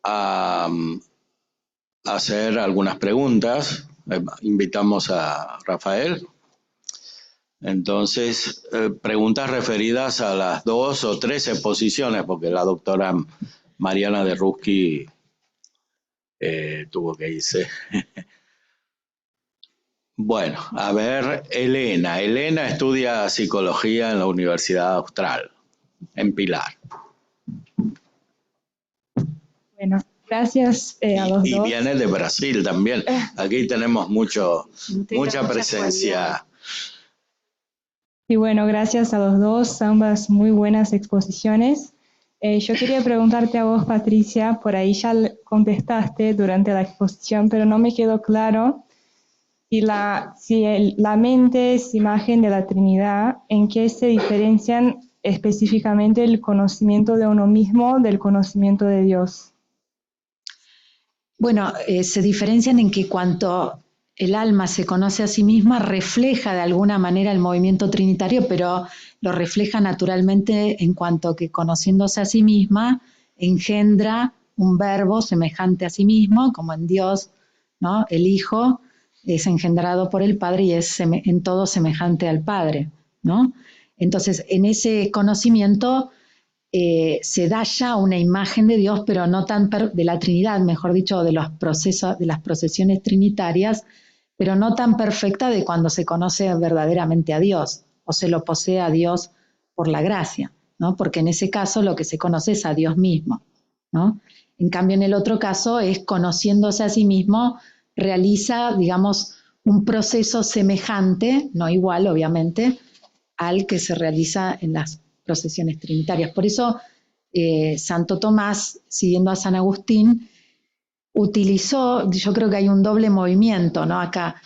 a hacer algunas preguntas. Invitamos a Rafael. Entonces, preguntas referidas a las 2 o 3 exposiciones, porque la doctora Mariana de Rusky tuvo que irse. Bueno, a ver, Elena. Elena estudia psicología en la Universidad Austral, en Pilar. Bueno, gracias a los dos. Y viene de Brasil también. Aquí tenemos mucha presencia. Y bueno, gracias a los dos, ambas muy buenas exposiciones. Yo quería preguntarte a vos, Patricia, por ahí ya contestaste durante la exposición, pero no me quedó claro si la mente es imagen de la Trinidad, ¿en qué se diferencian específicamente el conocimiento de uno mismo del conocimiento de Dios? Bueno, se diferencian en que cuanto el alma se conoce a sí misma, refleja de alguna manera el movimiento trinitario, pero lo refleja naturalmente en cuanto que conociéndose a sí misma, engendra un verbo semejante a sí mismo, como en Dios, ¿no? El Hijo es engendrado por el Padre y es en todo semejante al Padre, ¿no? Entonces, en ese conocimiento se da ya una imagen de Dios, pero no tan de la Trinidad, mejor dicho, de los procesos, de las procesiones trinitarias, pero no tan perfecta de cuando se conoce verdaderamente a Dios o se lo posee a Dios por la gracia, ¿no? Porque en ese caso lo que se conoce es a Dios mismo, ¿no? En cambio, en el otro caso es conociéndose a sí mismo, realiza, digamos, un proceso semejante, no igual, obviamente, al que se realiza en las procesiones trinitarias. Por eso Santo Tomás, siguiendo a San Agustín, utilizó, yo creo que hay un doble movimiento, ¿no? Acá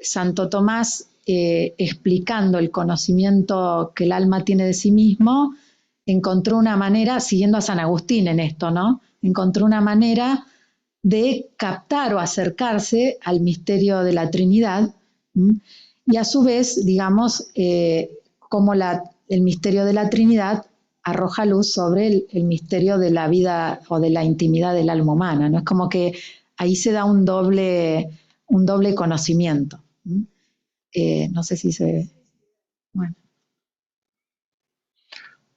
Santo Tomás explicando el conocimiento que el alma tiene de sí mismo, encontró una manera, siguiendo a San Agustín en esto, ¿no? Encontró una manera de captar o acercarse al misterio de la Trinidad, y a su vez, digamos, como el misterio de la Trinidad arroja luz sobre el misterio de la vida o de la intimidad del alma humana, ¿no? Es como que ahí se da un doble conocimiento. No sé si se...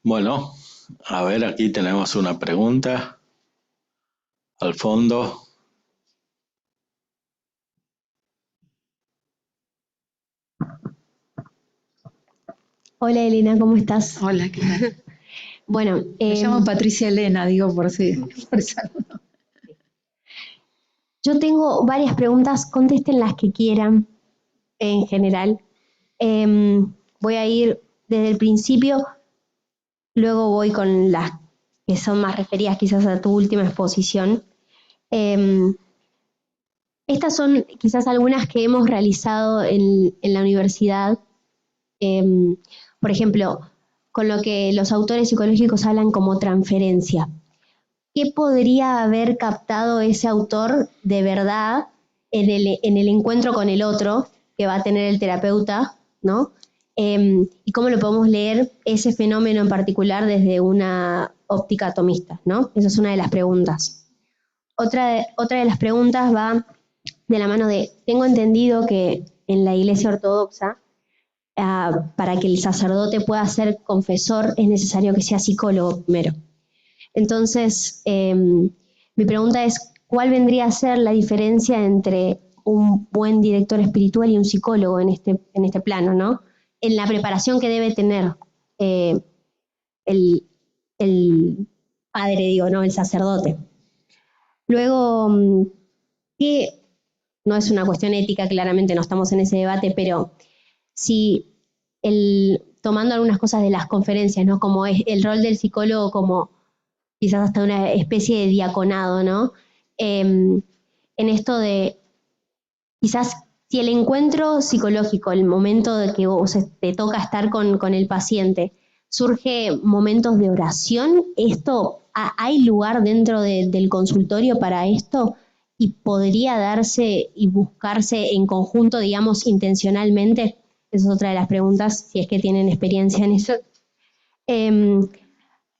Bueno, a ver, aquí tenemos una pregunta al fondo. Hola Elena, ¿cómo estás? Hola, ¿qué tal? Bueno, me llamo Patricia Elena, digo por si. Yo tengo varias preguntas, contesten las que quieran en general. Voy a ir desde el principio, luego voy con las que son más referidas quizás a tu última exposición. Estas son quizás algunas que hemos realizado en la universidad. Por ejemplo, con lo que los autores psicológicos hablan como transferencia. ¿Qué podría haber captado ese autor de verdad en el encuentro con el otro que va a tener el terapeuta, ¿no? Y cómo lo podemos leer ese fenómeno en particular desde una óptica atomista, ¿no? Esa es una de las preguntas. Otra de las preguntas va de la mano de, tengo entendido que en la Iglesia Ortodoxa, para que el sacerdote pueda ser confesor es necesario que sea psicólogo primero. Entonces, mi pregunta es, ¿cuál vendría a ser la diferencia entre un buen director espiritual y un psicólogo en este plano, ¿no? En la preparación que debe tener el padre, digo, ¿no? El sacerdote. Luego, que no es una cuestión ética, claramente no estamos en ese debate, pero si tomando algunas cosas de las conferencias, ¿no? Como es el rol del psicólogo como quizás hasta una especie de diaconado, ¿no? En esto de quizás si el encuentro psicológico, el momento de que vos te toca estar con el paciente, surge momentos de oración, ¿hay lugar dentro del consultorio para esto? ¿Y podría darse y buscarse en conjunto, digamos, intencionalmente? Esa es otra de las preguntas, si es que tienen experiencia en eso.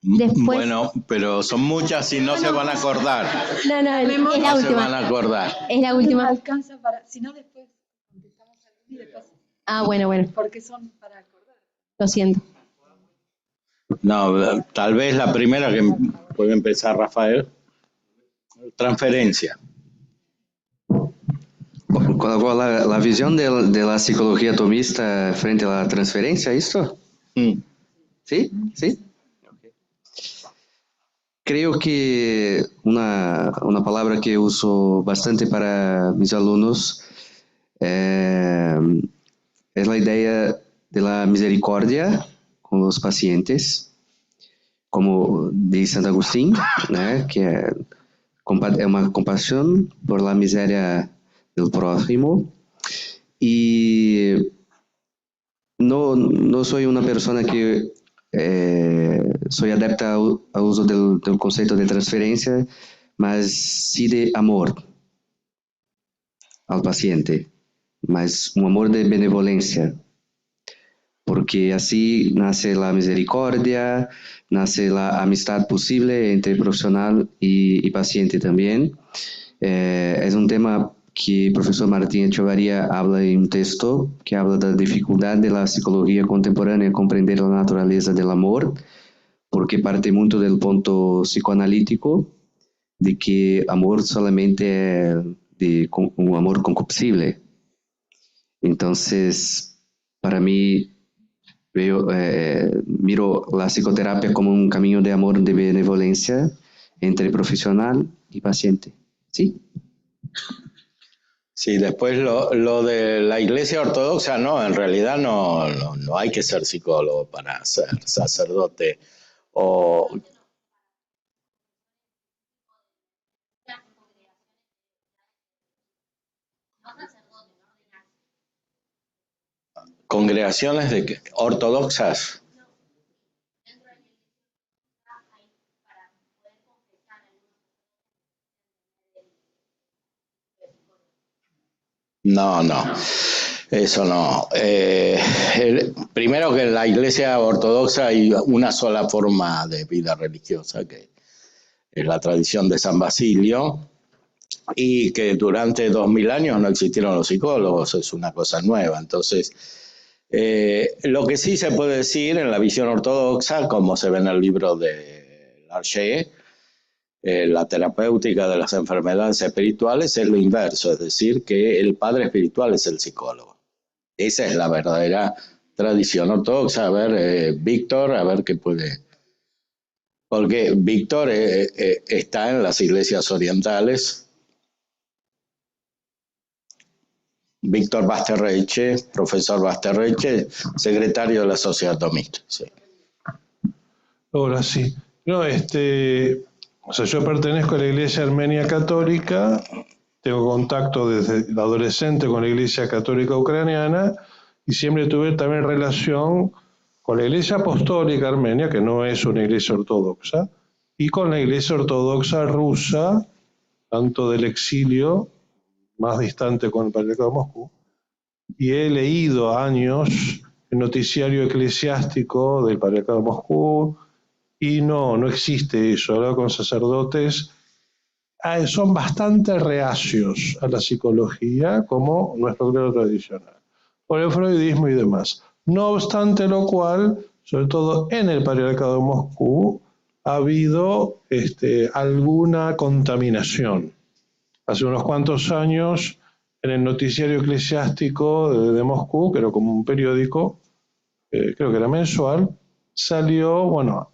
Después, Bueno, pero son muchas y no se van a acordar. no, es la No se van última. a acordar. Es la última. Alcanza para, si no después contestamos alguna y después, Ah, bueno, porque son para acordar. lo siento. No, tal vez la primera que puede empezar Rafael. Transferencia. Con la visión de la psicología tomista frente a la transferencia, ¿esto? ¿Sí? ¿Sí? Creo que una palabra que uso bastante para mis alumnos es la idea de la misericordia con los pacientes, como dice Santo Agustín, ¿no? Que es una compasión por la miseria del prójimo. Y no soy una persona que soy adepta al uso del concepto de transferencia, mas sí de amor al paciente, mas un amor de benevolencia, porque así nace la misericordia, nace la amistad posible entre profesional y paciente también. Es un tema que el profesor Martín Echevarría habla en un texto que habla de la dificultad de la psicología contemporánea comprender la naturaleza del amor, porque parte mucho del punto psicoanalítico de que amor solamente es un amor concupiscible. Entonces, para mí, miro la psicoterapia como un camino de amor, de benevolencia entre profesional y paciente. ¿Sí? Sí, después lo de la Iglesia Ortodoxa, no, en realidad no hay que ser psicólogo para ser sacerdote. O congregaciones ortodoxas. No, eso no. Primero que en la Iglesia Ortodoxa hay una sola forma de vida religiosa, que es la tradición de San Basilio, y que durante 2000 años no existieron los psicólogos, es una cosa nueva. Entonces, lo que sí se puede decir en la visión ortodoxa, como se ve en el libro de Larcher, la terapéutica de las enfermedades espirituales es lo inverso, es decir, que el padre espiritual es el psicólogo. Esa es la verdadera tradición ortodoxa. A ver, Víctor, a ver qué puede... Porque Víctor está en las iglesias orientales. Víctor Basterreche, profesor Basterreche, secretario de la Sociedad Tomista. Sí. Ahora sí. No, o sea, yo pertenezco a la Iglesia Armenia Católica, tengo contacto desde adolescente con la Iglesia Católica Ucraniana y siempre tuve también relación con la Iglesia Apostólica Armenia, que no es una iglesia ortodoxa, y con la Iglesia Ortodoxa rusa, tanto del exilio, más distante con el Patriarcado de Moscú, y he leído años el noticiario eclesiástico del Patriarcado de Moscú, y no existe eso. Hablar con sacerdotes son bastante reacios a la psicología, como nuestro clero tradicional, por el freudismo y demás. No obstante lo cual, sobre todo en el Patriarcado de Moscú, ha habido alguna contaminación. Hace unos cuantos años, en el noticiario eclesiástico de Moscú, que era como un periódico, creo que era mensual,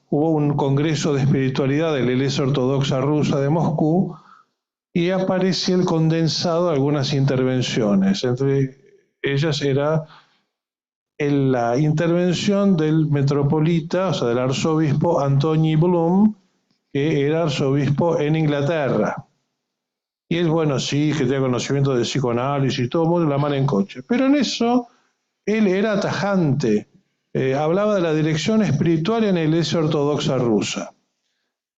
hubo un congreso de espiritualidad de la Iglesia Ortodoxa Rusa de Moscú y aparecía el condensado de algunas intervenciones. Entre ellas era la intervención del metropolita, o sea, del arzobispo Antoni Blum, que era arzobispo en Inglaterra. Y él, sí, que tenía conocimiento de psicoanálisis y todo el mundo la mano en coche. Pero en eso, él era tajante. Hablaba de la dirección espiritual en la Iglesia Ortodoxa rusa.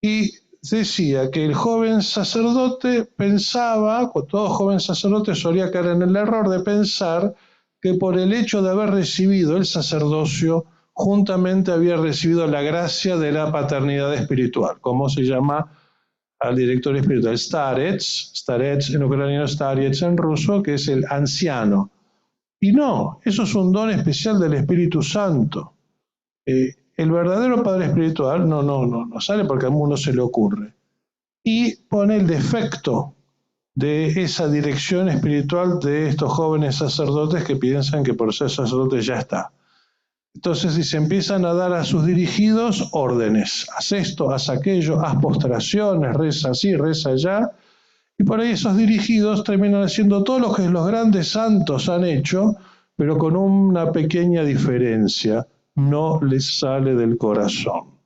Y decía que el joven sacerdote pensaba, todo joven sacerdote solía caer en el error de pensar que por el hecho de haber recibido el sacerdocio juntamente había recibido la gracia de la paternidad espiritual, como se llama al director espiritual, starets en ucraniano, starets en ruso, que es el anciano. Y no, eso es un don especial del Espíritu Santo. El verdadero padre espiritual no sale porque a uno se le ocurre. Y pone el defecto de esa dirección espiritual de estos jóvenes sacerdotes que piensan que por ser sacerdotes ya está. Entonces, si se empiezan a dar a sus dirigidos órdenes, haz esto, haz aquello, haz postraciones, reza así, reza allá, y por ahí esos dirigidos terminan haciendo todo lo que los grandes santos han hecho, pero con una pequeña diferencia, no les sale del corazón,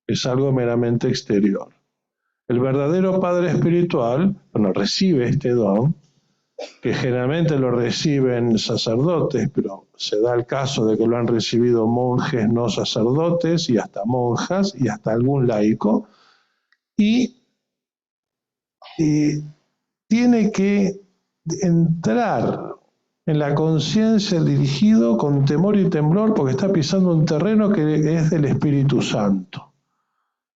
es algo meramente exterior. El verdadero padre espiritual, bueno, recibe este don, que generalmente lo reciben sacerdotes, pero se da el caso de que lo han recibido monjes no sacerdotes y hasta monjas y hasta algún laico, y tiene que entrar en la conciencia del dirigido con temor y temblor porque está pisando un terreno que es del Espíritu Santo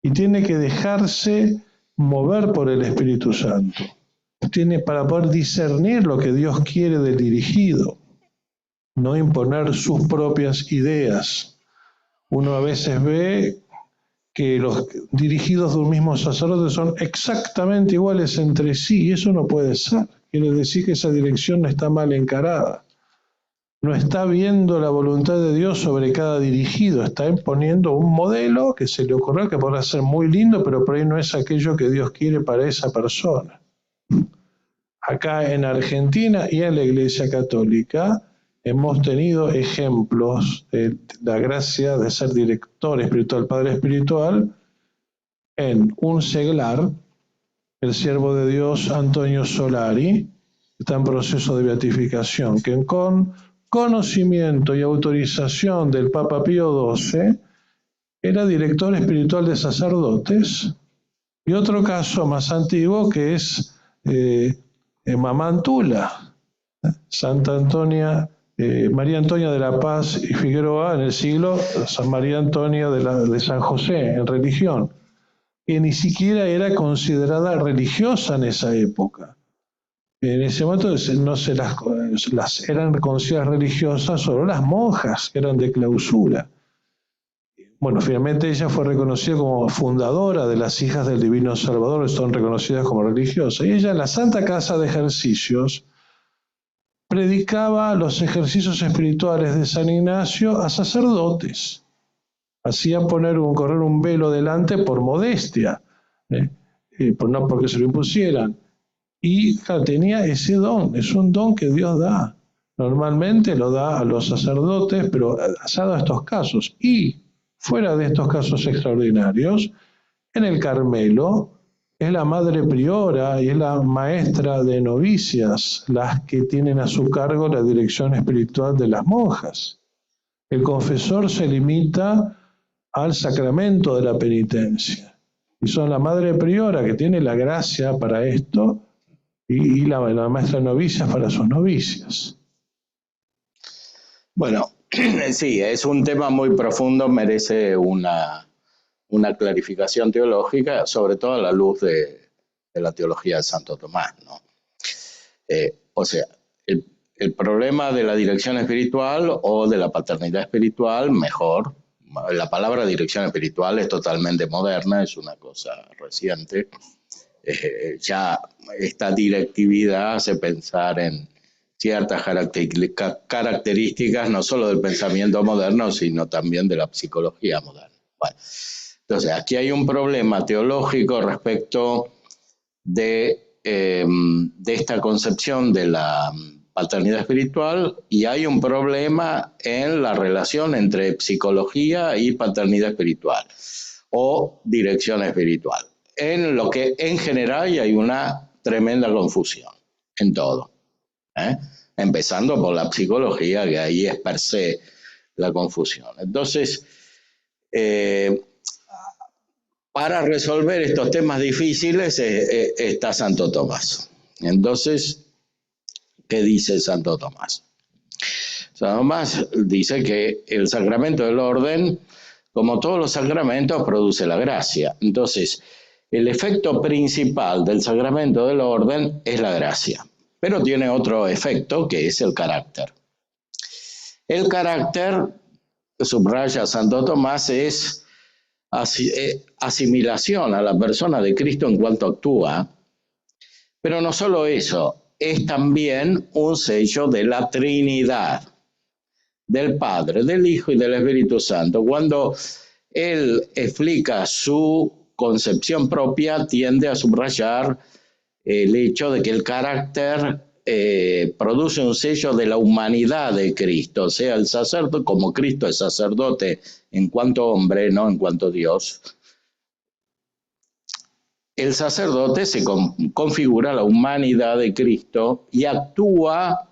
y tiene que dejarse mover por el Espíritu Santo. Tiene para poder discernir lo que Dios quiere del dirigido, no imponer sus propias ideas. Uno a veces ve que los dirigidos de un mismo sacerdote son exactamente iguales entre sí, y eso no puede ser. Quiere decir que esa dirección no está mal encarada. No está viendo la voluntad de Dios sobre cada dirigido, está imponiendo un modelo que se le ocurrió que podrá ser muy lindo, pero por ahí no es aquello que Dios quiere para esa persona. Acá en Argentina y en la Iglesia Católica hemos tenido ejemplos de la gracia de ser director espiritual, padre espiritual, en un seglar, el siervo de Dios Antonio Solari, está en proceso de beatificación, que con conocimiento y autorización del Papa Pío XII era director espiritual de sacerdotes, y otro caso más antiguo que es Mamá Antula, Santa Antonia, María Antonia de la Paz y Figueroa en el siglo, San María Antonia de San José en religión, que ni siquiera era considerada religiosa en esa época. En ese momento no se las eran consideradas religiosas solo las monjas, que eran de clausura. Bueno, finalmente ella fue reconocida como fundadora de las Hijas del Divino Salvador, son reconocidas como religiosas. Y ella en la Santa Casa de Ejercicios predicaba los ejercicios espirituales de San Ignacio a sacerdotes. Hacían correr un velo delante por modestia, no porque se lo impusieran. Y claro, tenía ese don, es un don que Dios da. Normalmente lo da a los sacerdotes, pero se ha dado estos casos. Y fuera de estos casos extraordinarios, en el Carmelo es la madre priora y es la maestra de novicias las que tienen a su cargo la dirección espiritual de las monjas. El confesor se limita al sacramento de la penitencia. Y son la madre priora que tiene la gracia para esto y la maestra de novicias para sus novicias. Bueno, sí, es un tema muy profundo, merece una clarificación teológica, sobre todo a la luz de la teología de Santo Tomás, ¿no? O sea, el problema de la dirección espiritual o de la paternidad espiritual, mejor, la palabra dirección espiritual es totalmente moderna, es una cosa reciente. Ya esta directividad hace pensar en ciertas características no solo del pensamiento moderno, sino también de la psicología moderna. Bueno, entonces, aquí hay un problema teológico respecto de esta concepción de la paternidad espiritual y hay un problema en la relación entre psicología y paternidad espiritual o dirección espiritual. En lo que en general hay una tremenda confusión en todo. Empezando por la psicología, que ahí es per se la confusión. Entonces, para resolver estos temas difíciles está Santo Tomás. Entonces, ¿qué dice Santo Tomás? San Tomás dice que el sacramento del orden, como todos los sacramentos, produce la gracia. Entonces, el efecto principal del sacramento del orden es la gracia, pero tiene otro efecto que es el carácter. El carácter, subraya Santo Tomás, es asimilación a la persona de Cristo en cuanto actúa, pero no solo eso, es también un sello de la Trinidad, del Padre, del Hijo y del Espíritu Santo. Cuando él explica su concepción propia, tiende a subrayar el hecho de que el carácter produce un sello de la humanidad de Cristo, o sea, el sacerdote, como Cristo es sacerdote en cuanto hombre, no en cuanto Dios. El sacerdote se configura la humanidad de Cristo y actúa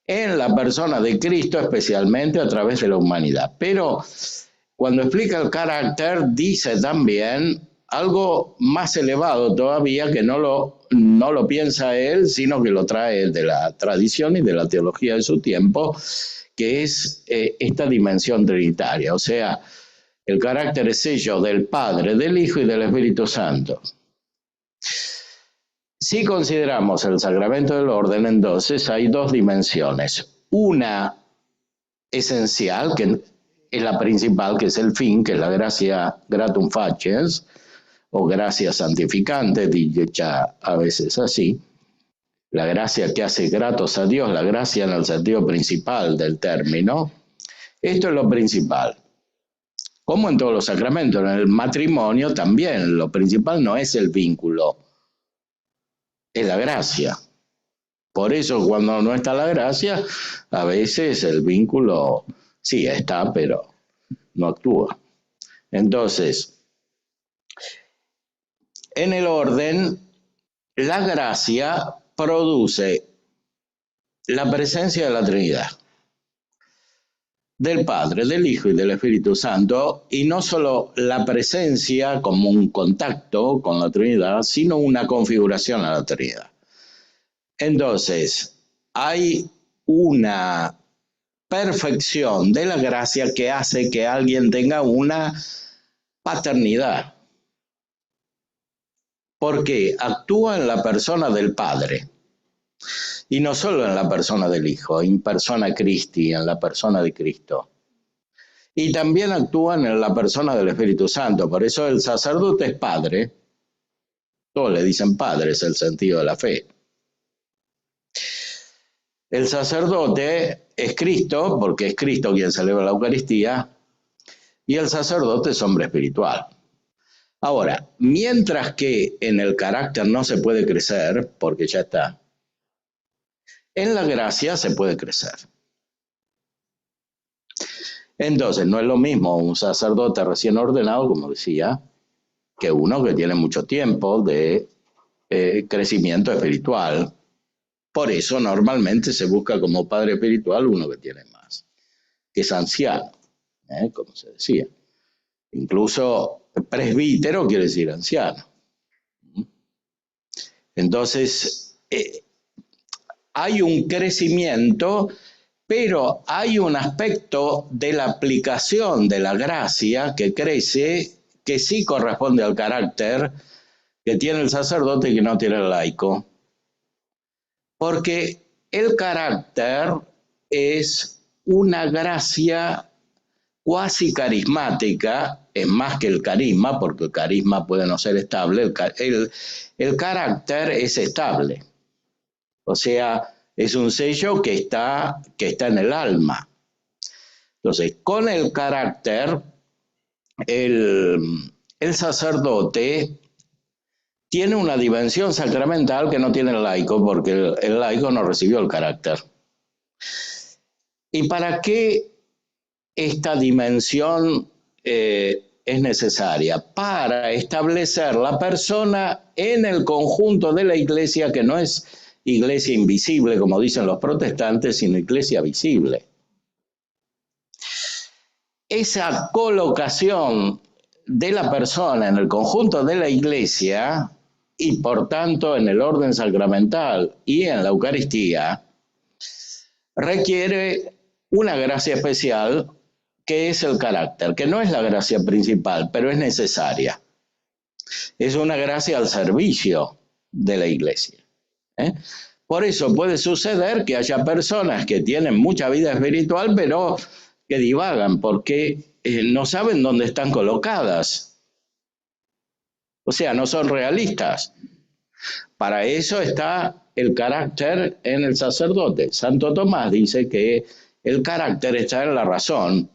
en la persona de Cristo, especialmente a través de la humanidad. Pero cuando explica el carácter, dice también algo más elevado todavía, que no lo piensa él, sino que lo trae de la tradición y de la teología de su tiempo, que es esta dimensión trinitaria. O sea, el carácter es sello del Padre, del Hijo y del Espíritu Santo. Si consideramos el sacramento del orden, entonces hay dos dimensiones. Una esencial, que es la principal, que es el fin, que es la gracia gratum facies, o gracia santificante, dicha a veces así. La gracia que hace gratos a Dios, la gracia en el sentido principal del término. Esto es lo principal. Como en todos los sacramentos, en el matrimonio también, lo principal no es el vínculo, es la gracia. Por eso cuando no está la gracia, a veces el vínculo sí está, pero no actúa. Entonces, en el orden, la gracia produce la presencia de la Trinidad, del Padre, del Hijo y del Espíritu Santo, y no solo la presencia como un contacto con la Trinidad, sino una configuración a la Trinidad. Entonces, hay una perfección de la gracia que hace que alguien tenga una paternidad, porque actúa en la persona del Padre, y no solo en la persona del Hijo, in persona Christi, en la persona de Cristo. Y también actúan en la persona del Espíritu Santo. Por eso el sacerdote es padre. Todos le dicen padre, es el sentido de la fe. El sacerdote es Cristo, porque es Cristo quien celebra la Eucaristía, y el sacerdote es hombre espiritual. Ahora, mientras que en el carácter no se puede crecer, porque ya está, en la gracia se puede crecer. Entonces, no es lo mismo un sacerdote recién ordenado, como decía, que uno que tiene mucho tiempo de crecimiento espiritual. Por eso normalmente se busca como padre espiritual uno que tiene más, que es anciano, como se decía. Incluso presbítero quiere decir anciano. Entonces, hay un crecimiento, pero hay un aspecto de la aplicación de la gracia que crece, que sí corresponde al carácter que tiene el sacerdote y que no tiene el laico. Porque el carácter es una gracia cuasi carismática, es más que el carisma, porque el carisma puede no ser estable, el carácter es estable. O sea, es un sello que está en el alma. Entonces, con el carácter, el sacerdote tiene una dimensión sacramental que no tiene el laico, porque el laico no recibió el carácter. ¿Y para qué esta dimensión es necesaria? Para establecer la persona en el conjunto de la iglesia, que no es iglesia invisible, como dicen los protestantes, sino iglesia visible. Esa colocación de la persona en el conjunto de la iglesia y por tanto en el orden sacramental y en la Eucaristía requiere una gracia especial que es el carácter, que no es la gracia principal, pero es necesaria. Es una gracia al servicio de la iglesia. Por eso puede suceder que haya personas que tienen mucha vida espiritual, pero que divagan porque no saben dónde están colocadas. O sea, no son realistas. Para eso está el carácter en el sacerdote. Santo Tomás dice que el carácter está en la razón,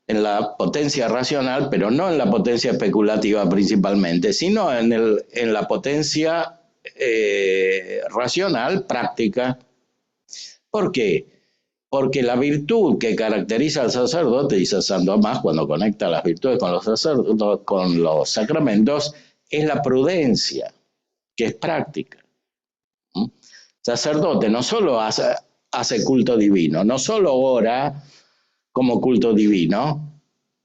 en la potencia racional, pero no en la potencia especulativa principalmente, sino en la potencia racional práctica. ¿Por qué? Porque la virtud que caracteriza al sacerdote, dice Santo Tomás, cuando conecta las virtudes con los sacramentos, es la prudencia, que es práctica. Sacerdote no solo hace culto divino, no solo ora como culto divino,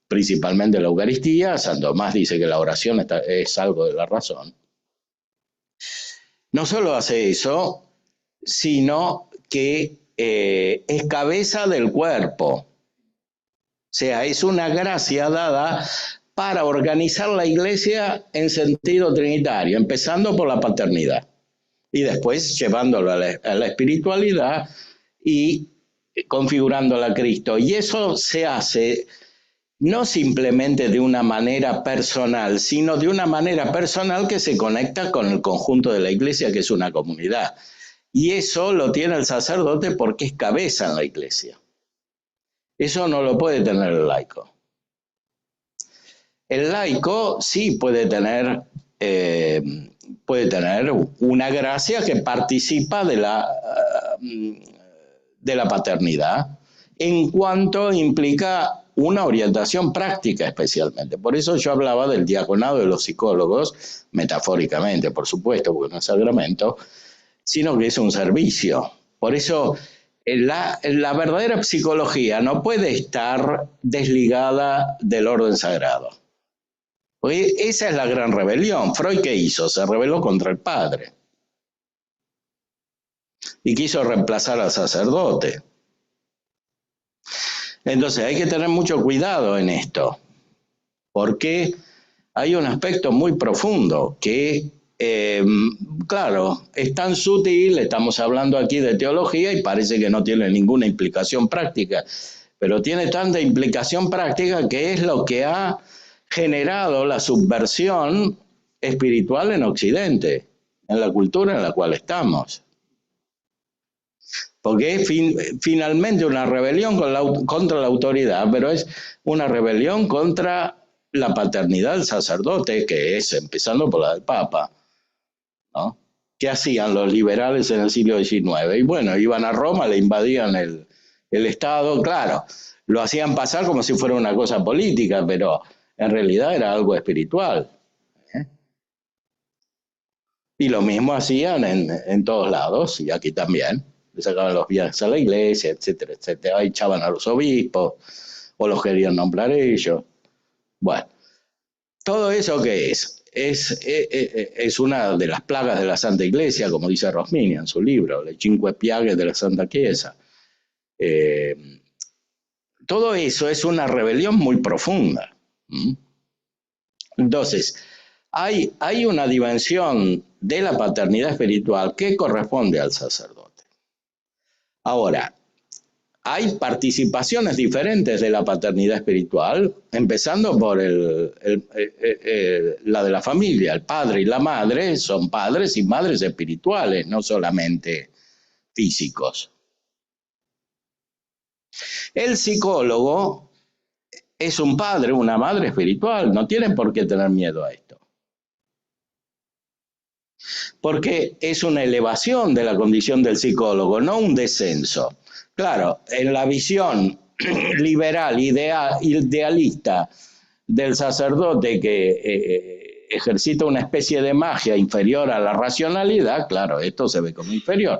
principalmente la Eucaristía. Santo Tomás dice que la oración es algo de la razón. No solo hace eso, sino que es cabeza del cuerpo. O sea, es una gracia dada para organizar la iglesia en sentido trinitario, empezando por la paternidad y después llevándolo a la espiritualidad y configurándola a Cristo. Y eso se hace no simplemente de una manera personal, sino de una manera personal que se conecta con el conjunto de la iglesia, que es una comunidad. Y eso lo tiene el sacerdote porque es cabeza en la iglesia. Eso no lo puede tener el laico. El laico sí puede tener una gracia que participa de la paternidad, en cuanto implica una orientación práctica especialmente. Por eso yo hablaba del diaconado de los psicólogos, metafóricamente, por supuesto, porque no es sacramento, sino que es un servicio. Por eso la verdadera psicología no puede estar desligada del orden sagrado. Porque esa es la gran rebelión. Freud, ¿qué hizo? Se rebeló contra el padre y quiso reemplazar al sacerdote. Entonces hay que tener mucho cuidado en esto, porque hay un aspecto muy profundo que, claro, es tan sutil. Estamos hablando aquí de teología y parece que no tiene ninguna implicación práctica, pero tiene tanta implicación práctica que es lo que ha generado la subversión espiritual en Occidente, en la cultura en la cual estamos. Porque es finalmente una rebelión contra la autoridad, pero es una rebelión contra la paternidad del sacerdote, que es, empezando por la del Papa, ¿no? ¿Qué hacían los liberales en el siglo XIX? Y bueno, iban a Roma, le invadían el Estado, claro, lo hacían pasar como si fuera una cosa política, pero en realidad era algo espiritual. Y lo mismo hacían en todos lados, y aquí también. Le sacaban los viajes a la iglesia, etcétera, etcétera. Ahí echaban a los obispos, o los querían nombrar ellos. Bueno, todo eso que es una de las plagas de la Santa Iglesia, como dice Rosmini en su libro, Le Cinque Piaghe de la Santa Chiesa. Todo eso es una rebelión muy profunda. Entonces, hay una dimensión de la paternidad espiritual que corresponde al sacerdote. Ahora, hay participaciones diferentes de la paternidad espiritual, empezando por la de la familia. El padre y la madre son padres y madres espirituales, no solamente físicos. El psicólogo es un padre, una madre espiritual. No tienen por qué tener miedo a esto. Porque es una elevación de la condición del psicólogo, no un descenso. Claro, en la visión liberal, idealista del sacerdote que ejercita una especie de magia inferior a la racionalidad, claro, esto se ve como inferior.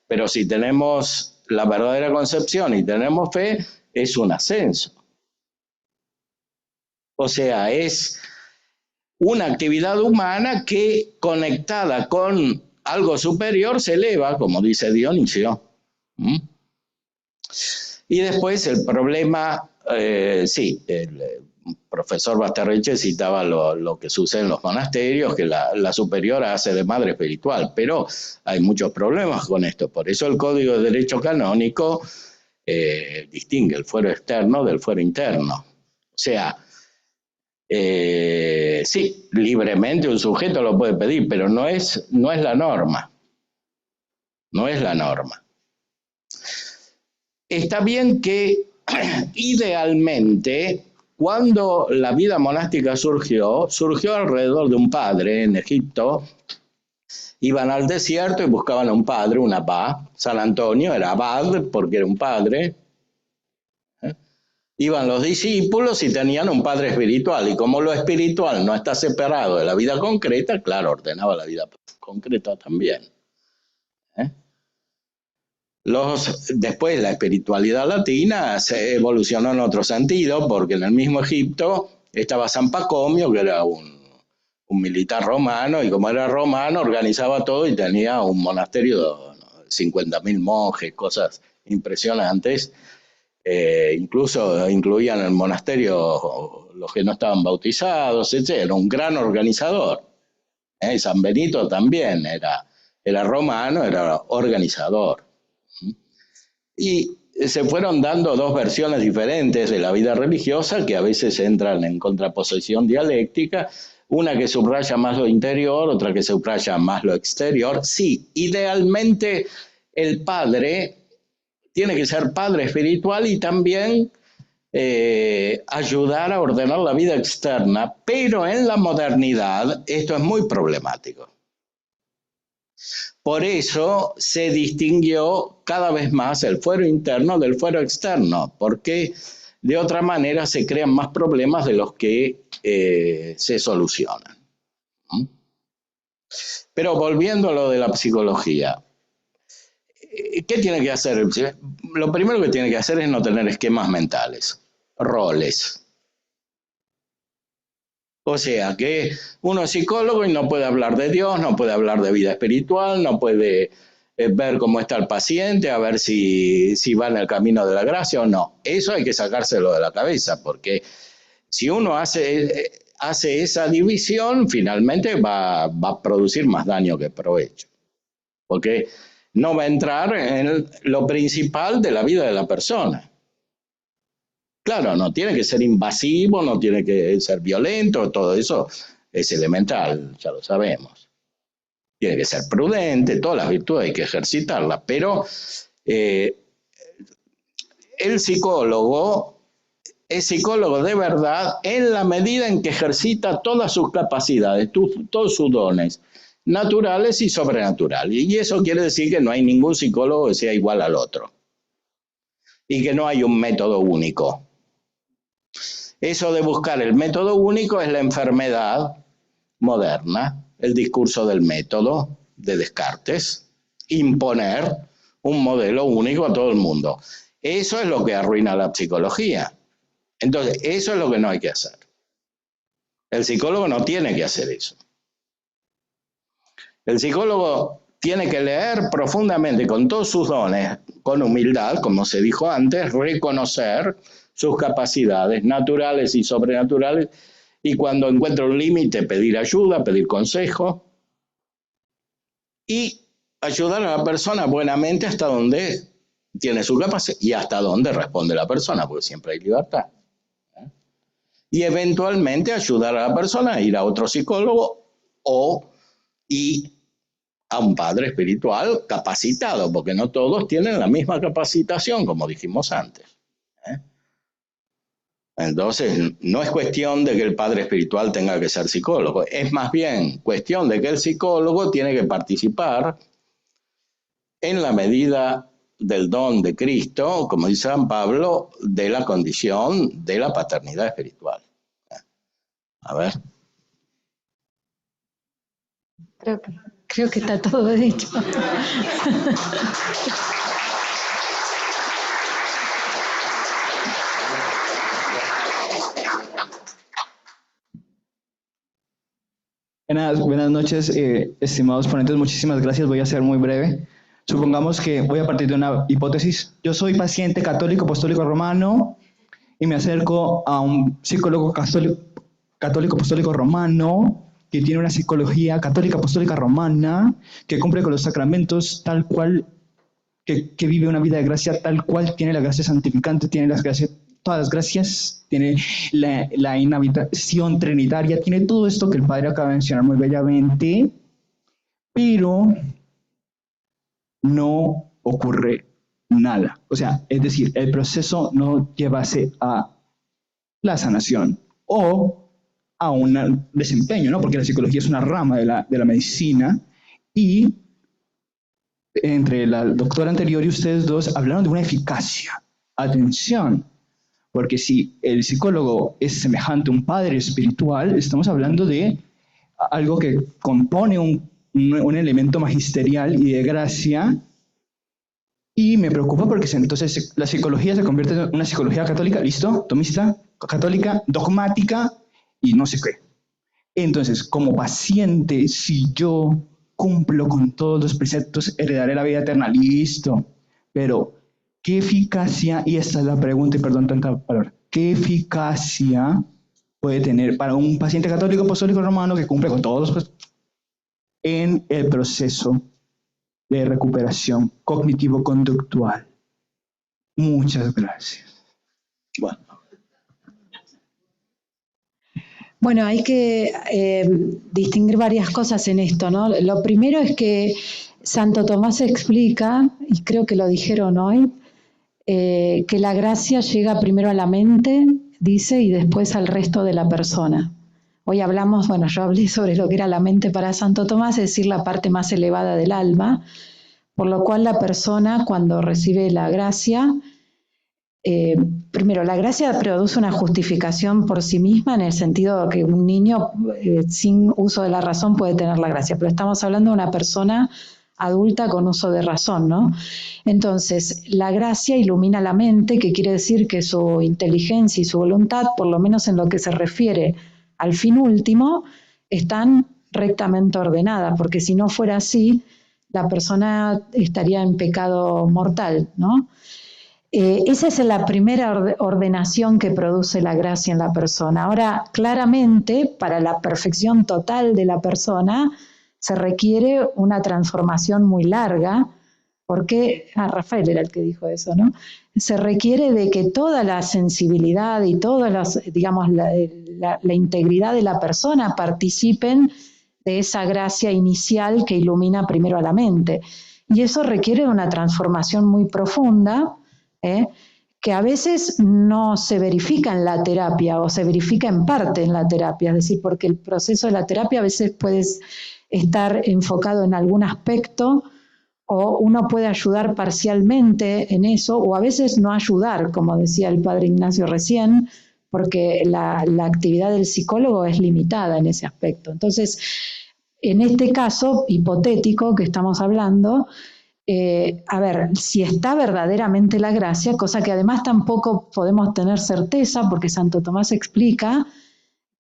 Pero si tenemos la verdadera concepción y tenemos fe, es un ascenso. O sea, es una actividad humana que, conectada con algo superior, se eleva, como dice Dionisio, ¿Mm? Y después el problema, sí, el profesor Basterreche citaba lo que sucede en los monasterios, que la superiora hace de madre espiritual, pero hay muchos problemas con esto. Por eso el Código de Derecho Canónico distingue el fuero externo del fuero interno. O sea, sí, libremente un sujeto lo puede pedir, pero no es la norma. No es la norma. Está bien que idealmente, cuando la vida monástica surgió alrededor de un padre en Egipto. Iban al desierto y buscaban a un padre, un abad. San Antonio era abad porque era un padre. Iban los discípulos y tenían un padre espiritual. Y como lo espiritual no está separado de la vida concreta, claro, ordenaba la vida concreta también. Después la espiritualidad latina se evolucionó en otro sentido, porque en el mismo Egipto estaba San Pacomio, que era un militar romano, y como era romano organizaba todo y tenía un monasterio de 50.000 monjes, cosas impresionantes. Incluso incluían en el monasterio los que no estaban bautizados, etc. Era un gran organizador. San Benito también era romano, era organizador. Y se fueron dando dos versiones diferentes de la vida religiosa que a veces entran en contraposición dialéctica, una que subraya más lo interior, otra que subraya más lo exterior. Sí, idealmente el padre tiene que ser padre espiritual y también ayudar a ordenar la vida externa, pero en la modernidad esto es muy problemático. Por eso se distinguió cada vez más el fuero interno del fuero externo, porque de otra manera se crean más problemas de los que se solucionan. Pero volviendo a lo de la psicología, ¿qué tiene que hacer? Lo primero que tiene que hacer es no tener esquemas mentales, roles. O sea, que uno es psicólogo y no puede hablar de Dios, no puede hablar de vida espiritual, no puede ver cómo está el paciente, a ver si va en el camino de la gracia o no. Eso hay que sacárselo de la cabeza, porque si uno hace esa división, finalmente va a producir más daño que provecho. Porque no va a entrar en lo principal de la vida de la persona. Claro, no tiene que ser invasivo, no tiene que ser violento, todo eso es elemental, ya lo sabemos. Tiene que ser prudente, todas las virtudes hay que ejercitarlas, pero el psicólogo es psicólogo de verdad en la medida en que ejercita todas sus capacidades, todos sus dones, naturales y sobrenaturales. Y eso quiere decir que no hay ningún psicólogo que sea igual al otro. Y que no hay un método único. Eso de buscar el método único es la enfermedad moderna, el discurso del método de Descartes, imponer un modelo único a todo el mundo. Eso es lo que arruina la psicología. Entonces, eso es lo que no hay que hacer. El psicólogo no tiene que hacer eso. El psicólogo tiene que leer profundamente con todos sus dones, con humildad, como se dijo antes, reconocer sus capacidades naturales y sobrenaturales, y cuando encuentra un límite, pedir ayuda, pedir consejo, y ayudar a la persona buenamente hasta donde tiene su capacidad y hasta donde responde la persona, porque siempre hay libertad. Y eventualmente ayudar a la persona a ir a otro psicólogo y a un padre espiritual capacitado, porque no todos tienen la misma capacitación, como dijimos antes. Entonces, no es cuestión de que el padre espiritual tenga que ser psicólogo, es más bien cuestión de que el psicólogo tiene que participar en la medida del don de Cristo, como dice San Pablo, de la condición de la paternidad espiritual. A ver. Creo que está todo dicho. Buenas noches, estimados ponentes. Muchísimas gracias. Voy a ser muy breve. Supongamos que voy a partir de una hipótesis. Yo soy paciente católico apostólico romano y me acerco a un psicólogo católico apostólico romano que tiene una psicología católica apostólica romana, que cumple con los sacramentos tal cual, que vive una vida de gracia tal cual, tiene la gracia santificante, tiene las gracias, todas las gracias, tiene la inhabitación trinitaria, tiene todo esto que el Padre acaba de mencionar muy bellamente, pero no ocurre nada. O sea, es decir, el proceso no llevase a la sanación o a un desempeño, ¿no? Porque la psicología es una rama de la medicina, y entre la doctora anterior y ustedes dos hablaron de una eficacia. Atención, porque si el psicólogo es semejante a un padre espiritual, estamos hablando de algo que compone un elemento magisterial y de gracia, y me preocupa porque entonces la psicología se convierte en una psicología católica, ¿listo? Tomista, católica, dogmática y no sé qué. Entonces, como paciente, si yo cumplo con todos los preceptos, heredaré la vida eterna, listo. Pero, ¿qué eficacia, y esta es la pregunta, y perdón tanta palabra, qué eficacia puede tener para un paciente católico apostólico romano que cumple con todos los preceptos en el proceso de recuperación cognitivo-conductual? Muchas gracias. Bueno, hay que distinguir varias cosas en esto, ¿no? Lo primero es que Santo Tomás explica, y creo que lo dijeron hoy, que la gracia llega primero a la mente, dice, y después al resto de la persona. Hoy hablamos, bueno, yo hablé sobre lo que era la mente para Santo Tomás, es decir, la parte más elevada del alma, por lo cual la persona cuando recibe la gracia, primero, la gracia produce una justificación por sí misma en el sentido de que un niño sin uso de la razón puede tener la gracia, pero estamos hablando de una persona adulta con uso de razón, ¿no? Entonces, la gracia ilumina la mente, que quiere decir que su inteligencia y su voluntad, por lo menos en lo que se refiere al fin último, están rectamente ordenadas, porque si no fuera así, la persona estaría en pecado mortal, ¿no? Esa es la primera ordenación que produce la gracia en la persona. Ahora, claramente, para la perfección total de la persona, se requiere una transformación muy larga, porque, Rafael era el que dijo eso, ¿no? Se requiere de que toda la sensibilidad y toda digamos, la integridad de la persona participen de esa gracia inicial que ilumina primero a la mente. Y eso requiere una transformación muy profunda, que a veces no se verifica en la terapia o se verifica en parte en la terapia, es decir, porque el proceso de la terapia a veces puede estar enfocado en algún aspecto o uno puede ayudar parcialmente en eso o a veces no ayudar, como decía el padre Ignacio recién, porque la actividad del psicólogo es limitada en ese aspecto. Entonces, en este caso hipotético que estamos hablando, a ver, si está verdaderamente la gracia, cosa que además tampoco podemos tener certeza, porque Santo Tomás explica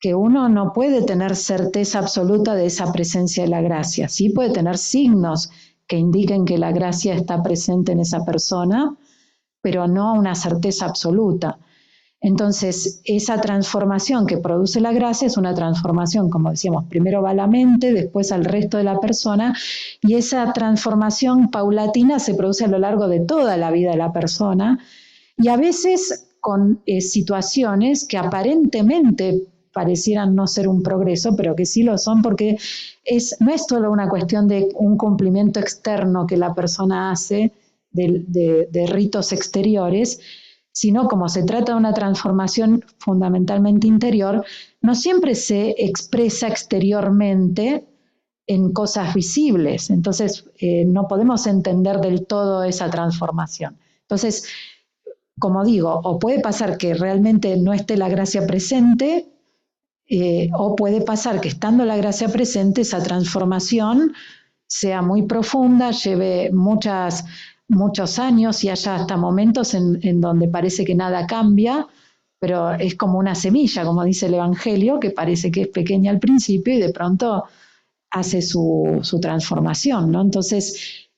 que uno no puede tener certeza absoluta de esa presencia de la gracia. Sí puede tener signos que indiquen que la gracia está presente en esa persona, pero no una certeza absoluta. Entonces, esa transformación que produce la gracia es una transformación, como decíamos, primero va a la mente, después al resto de la persona, y esa transformación paulatina se produce a lo largo de toda la vida de la persona, y a veces con situaciones que aparentemente parecieran no ser un progreso, pero que sí lo son, porque no es solo una cuestión de un cumplimiento externo que la persona hace de ritos exteriores, sino como se trata de una transformación fundamentalmente interior, no siempre se expresa exteriormente en cosas visibles. Entonces, no podemos entender del todo esa transformación. Entonces, como digo, o puede pasar que realmente no esté la gracia presente, o puede pasar que estando la gracia presente, esa transformación sea muy profunda, lleve muchos años y haya hasta momentos en donde parece que nada cambia, pero es como una semilla, como dice el Evangelio, que parece que es pequeña al principio y de pronto hace su transformación, ¿no? Entonces,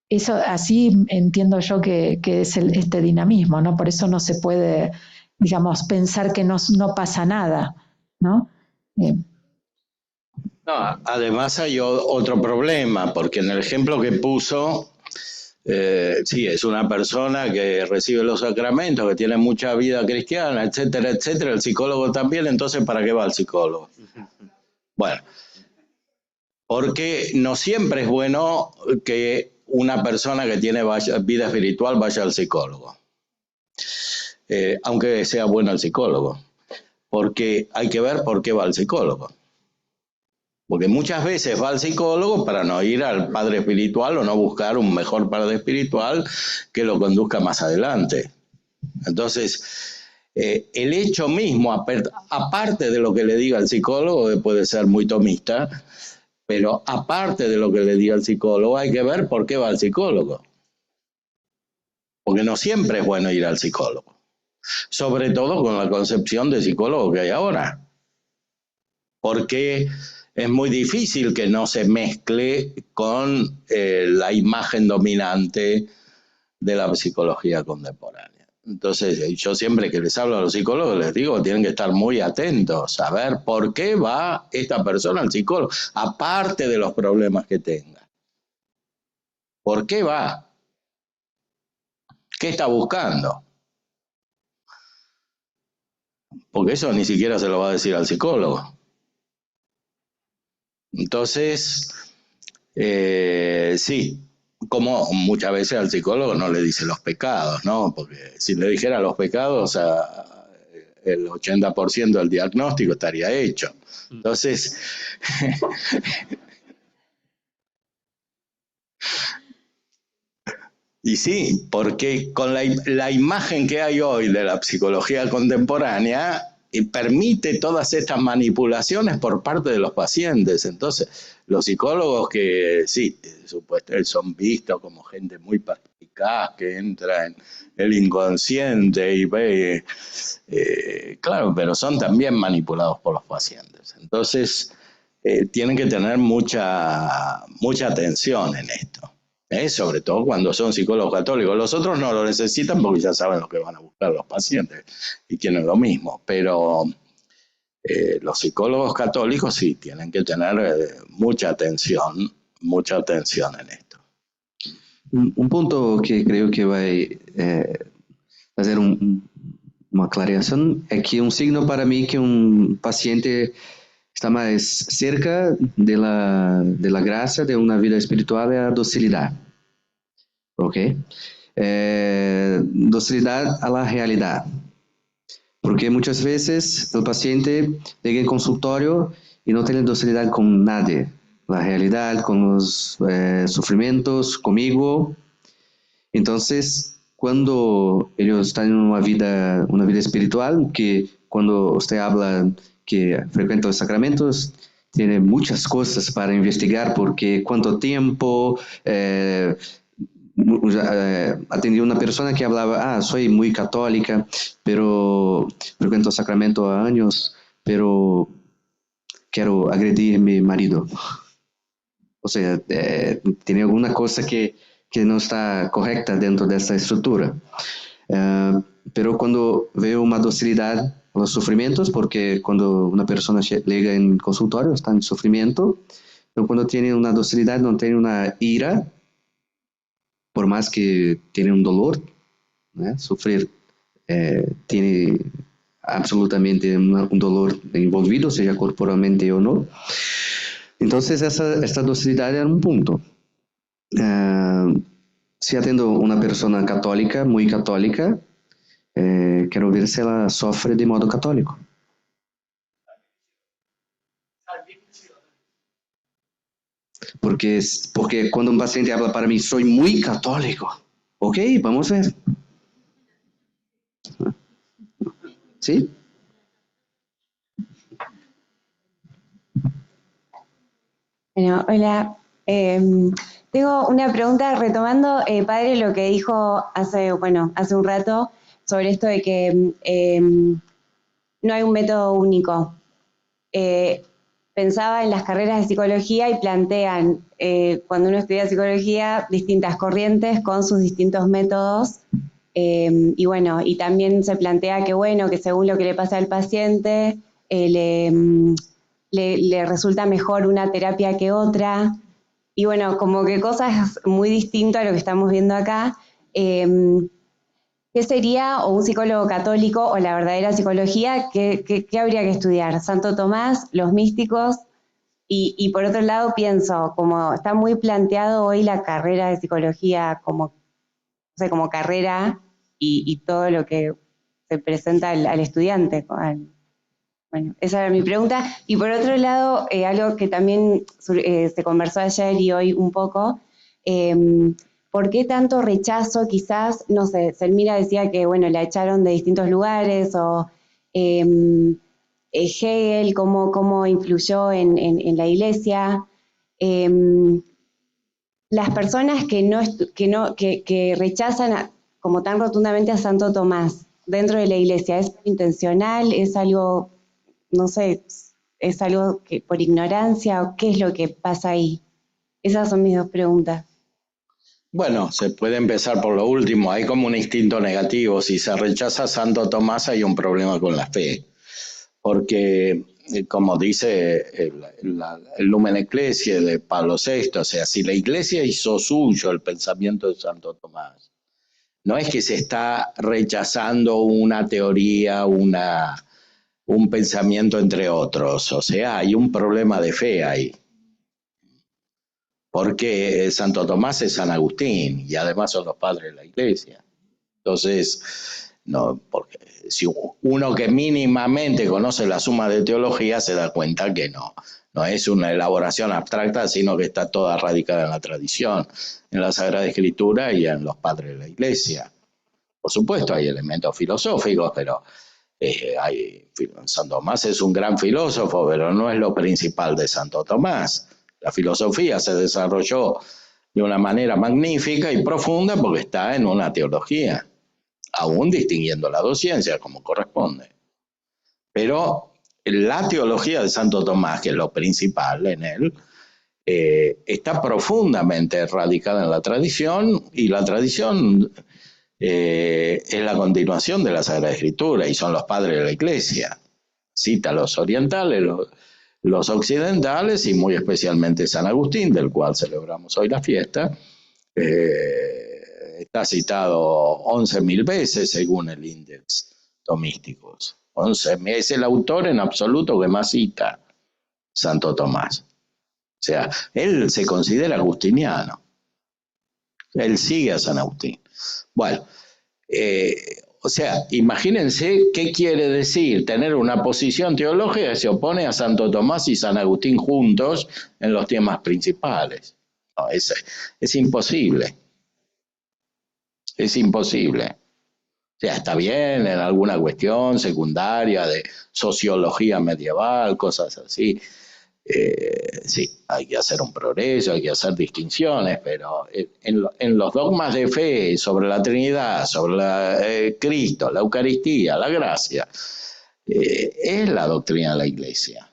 Eso, así entiendo yo que es este dinamismo, ¿no? Por eso no se puede, digamos, pensar que no pasa nada, ¿no? No, además hay otro problema, porque en el ejemplo que puso, sí, es una persona que recibe los sacramentos, que tiene mucha vida cristiana, etcétera, etcétera, el psicólogo también, entonces ¿para qué va el psicólogo? Bueno, porque no siempre es bueno que una persona que tiene vida espiritual vaya al psicólogo, aunque sea bueno el psicólogo, porque hay que ver por qué va al psicólogo. Porque muchas veces va al psicólogo para no ir al padre espiritual o no buscar un mejor padre espiritual que lo conduzca más adelante. Entonces, el hecho mismo, aparte de lo que le diga el psicólogo, que puede ser muy tomista, pero aparte de lo que le diga el psicólogo, hay que ver por qué va al psicólogo. Porque no siempre es bueno ir al psicólogo. Sobre todo con la concepción de psicólogo que hay ahora. Porque es muy difícil que no se mezcle con la imagen dominante de la psicología contemporánea. Entonces, yo siempre que les hablo a los psicólogos les digo que tienen que estar muy atentos a ver por qué va esta persona al psicólogo, aparte de los problemas que tenga. ¿Por qué va? ¿Qué está buscando? Porque eso ni siquiera se lo va a decir al psicólogo. Entonces, sí, como muchas veces al psicólogo no le dice los pecados, ¿no? Porque si le dijera los pecados, el 80% del diagnóstico estaría hecho. Entonces, y sí, porque con la imagen que hay hoy de la psicología contemporánea, permite todas estas manipulaciones por parte de los pacientes. Entonces, los psicólogos que sí, supuestamente son vistos como gente muy perspicaz, que entra en el inconsciente y ve, claro, pero son también manipulados por los pacientes. Entonces, tienen que tener mucha atención en esto. Sobre todo cuando son psicólogos católicos. Los otros no lo necesitan porque ya saben lo que van a buscar los pacientes y tienen lo mismo, pero los psicólogos católicos sí tienen que tener mucha atención en esto. Un punto que creo que va a hacer una aclaración es que un signo para mí que un paciente está más cerca de la gracia de una vida espiritual es la docilidad. ¿Ok? Docilidad a la realidad. Porque muchas veces el paciente llega al consultorio y no tiene docilidad con nadie. La realidad, con los sufrimientos, conmigo. Entonces, cuando ellos están en una vida espiritual, que cuando usted habla que frecuenta los sacramentos, tiene muchas cosas para investigar, porque cuánto tiempo, atendí a una persona que hablaba, soy muy católica, pero frecuento el sacramento há años, pero quiero agredir a mi marido. O sea, tiene alguna cosa que no está correcta dentro de esta estructura. Pero cuando veo una docilidad a los sufrimientos, porque cuando una persona llega en consultorio está en sufrimiento, pero cuando tiene una docilidad no tiene una ira, por más que tiene un dolor, ¿no? Sufrir tiene absolutamente un dolor envolvido, sea corporalmente o no. Entonces esta docilidad era un punto. Si atendo una persona católica, muy católica, quiero ver si ela sofre de modo católico. Porque cuando un paciente habla para mí, soy muy católico. Ok, vamos a ver. ¿Sí? Bueno, hola. Tengo una pregunta retomando, padre, lo que dijo hace un rato sobre esto de que no hay un método único. Pero pensaba en las carreras de psicología y plantean, cuando uno estudia psicología, distintas corrientes con sus distintos métodos. Y bueno, y también se plantea que bueno, que según lo que le pasa al paciente, le resulta mejor una terapia que otra. Y bueno, como que cosas muy distintas a lo que estamos viendo acá. ¿Qué sería o un psicólogo católico o la verdadera psicología? ¿Qué habría que estudiar? ¿Santo Tomás, los místicos? Y por otro lado pienso, como está muy planteado hoy la carrera de psicología como, no sé, como carrera y todo lo que se presenta al estudiante. Bueno, esa era mi pregunta. Y por otro lado, algo que también se conversó ayer y hoy un poco, ¿por qué tanto rechazo? Quizás, no sé, Selmira decía que, bueno, la echaron de distintos lugares, o Hegel, cómo influyó en la iglesia. Las personas que rechazan como tan rotundamente a Santo Tomás dentro de la iglesia, ¿es intencional? ¿Es algo, no sé, es algo que por ignorancia, o qué es lo que pasa ahí? Esas son mis dos preguntas. Bueno, se puede empezar por lo último. Hay como un instinto negativo. Si se rechaza a Santo Tomás hay un problema con la fe. Porque, como dice el Lumen Ecclesiae de Pablo VI, o sea, si la Iglesia hizo suyo el pensamiento de Santo Tomás, no es que se está rechazando una teoría, un pensamiento entre otros. O sea, hay un problema de fe ahí. Porque Santo Tomás es San Agustín y además son los padres de la iglesia. Entonces, no, porque si uno que mínimamente conoce la Suma de Teología se da cuenta que no es una elaboración abstracta, sino que está toda radicada en la tradición, en la Sagrada Escritura y en los padres de la iglesia. Por supuesto, hay elementos filosóficos, pero Santo Tomás es un gran filósofo, pero no es lo principal de Santo Tomás. La filosofía se desarrolló de una manera magnífica y profunda porque está en una teología, aún distinguiendo las dos ciencias como corresponde. Pero la teología de Santo Tomás, que es lo principal en él, está profundamente radicada en la tradición, y la tradición es la continuación de la Sagrada Escritura y son los padres de la Iglesia. Cita a los orientales, los occidentales y muy especialmente San Agustín, del cual celebramos hoy la fiesta. Está citado 11.000 veces según el Index Tomísticos. Es el autor en absoluto que más cita Santo Tomás. O sea, él se considera agustiniano. Él sigue a San Agustín. Bueno, o sea, imagínense qué quiere decir tener una posición teológica que se opone a Santo Tomás y San Agustín juntos en los temas principales. No, es imposible. Es imposible. O sea, está bien en alguna cuestión secundaria de sociología medieval, cosas así. Sí, hay que hacer un progreso, hay que hacer distinciones, pero en los dogmas de fe sobre la Trinidad, sobre Cristo, la Eucaristía, la gracia, es la doctrina de la Iglesia.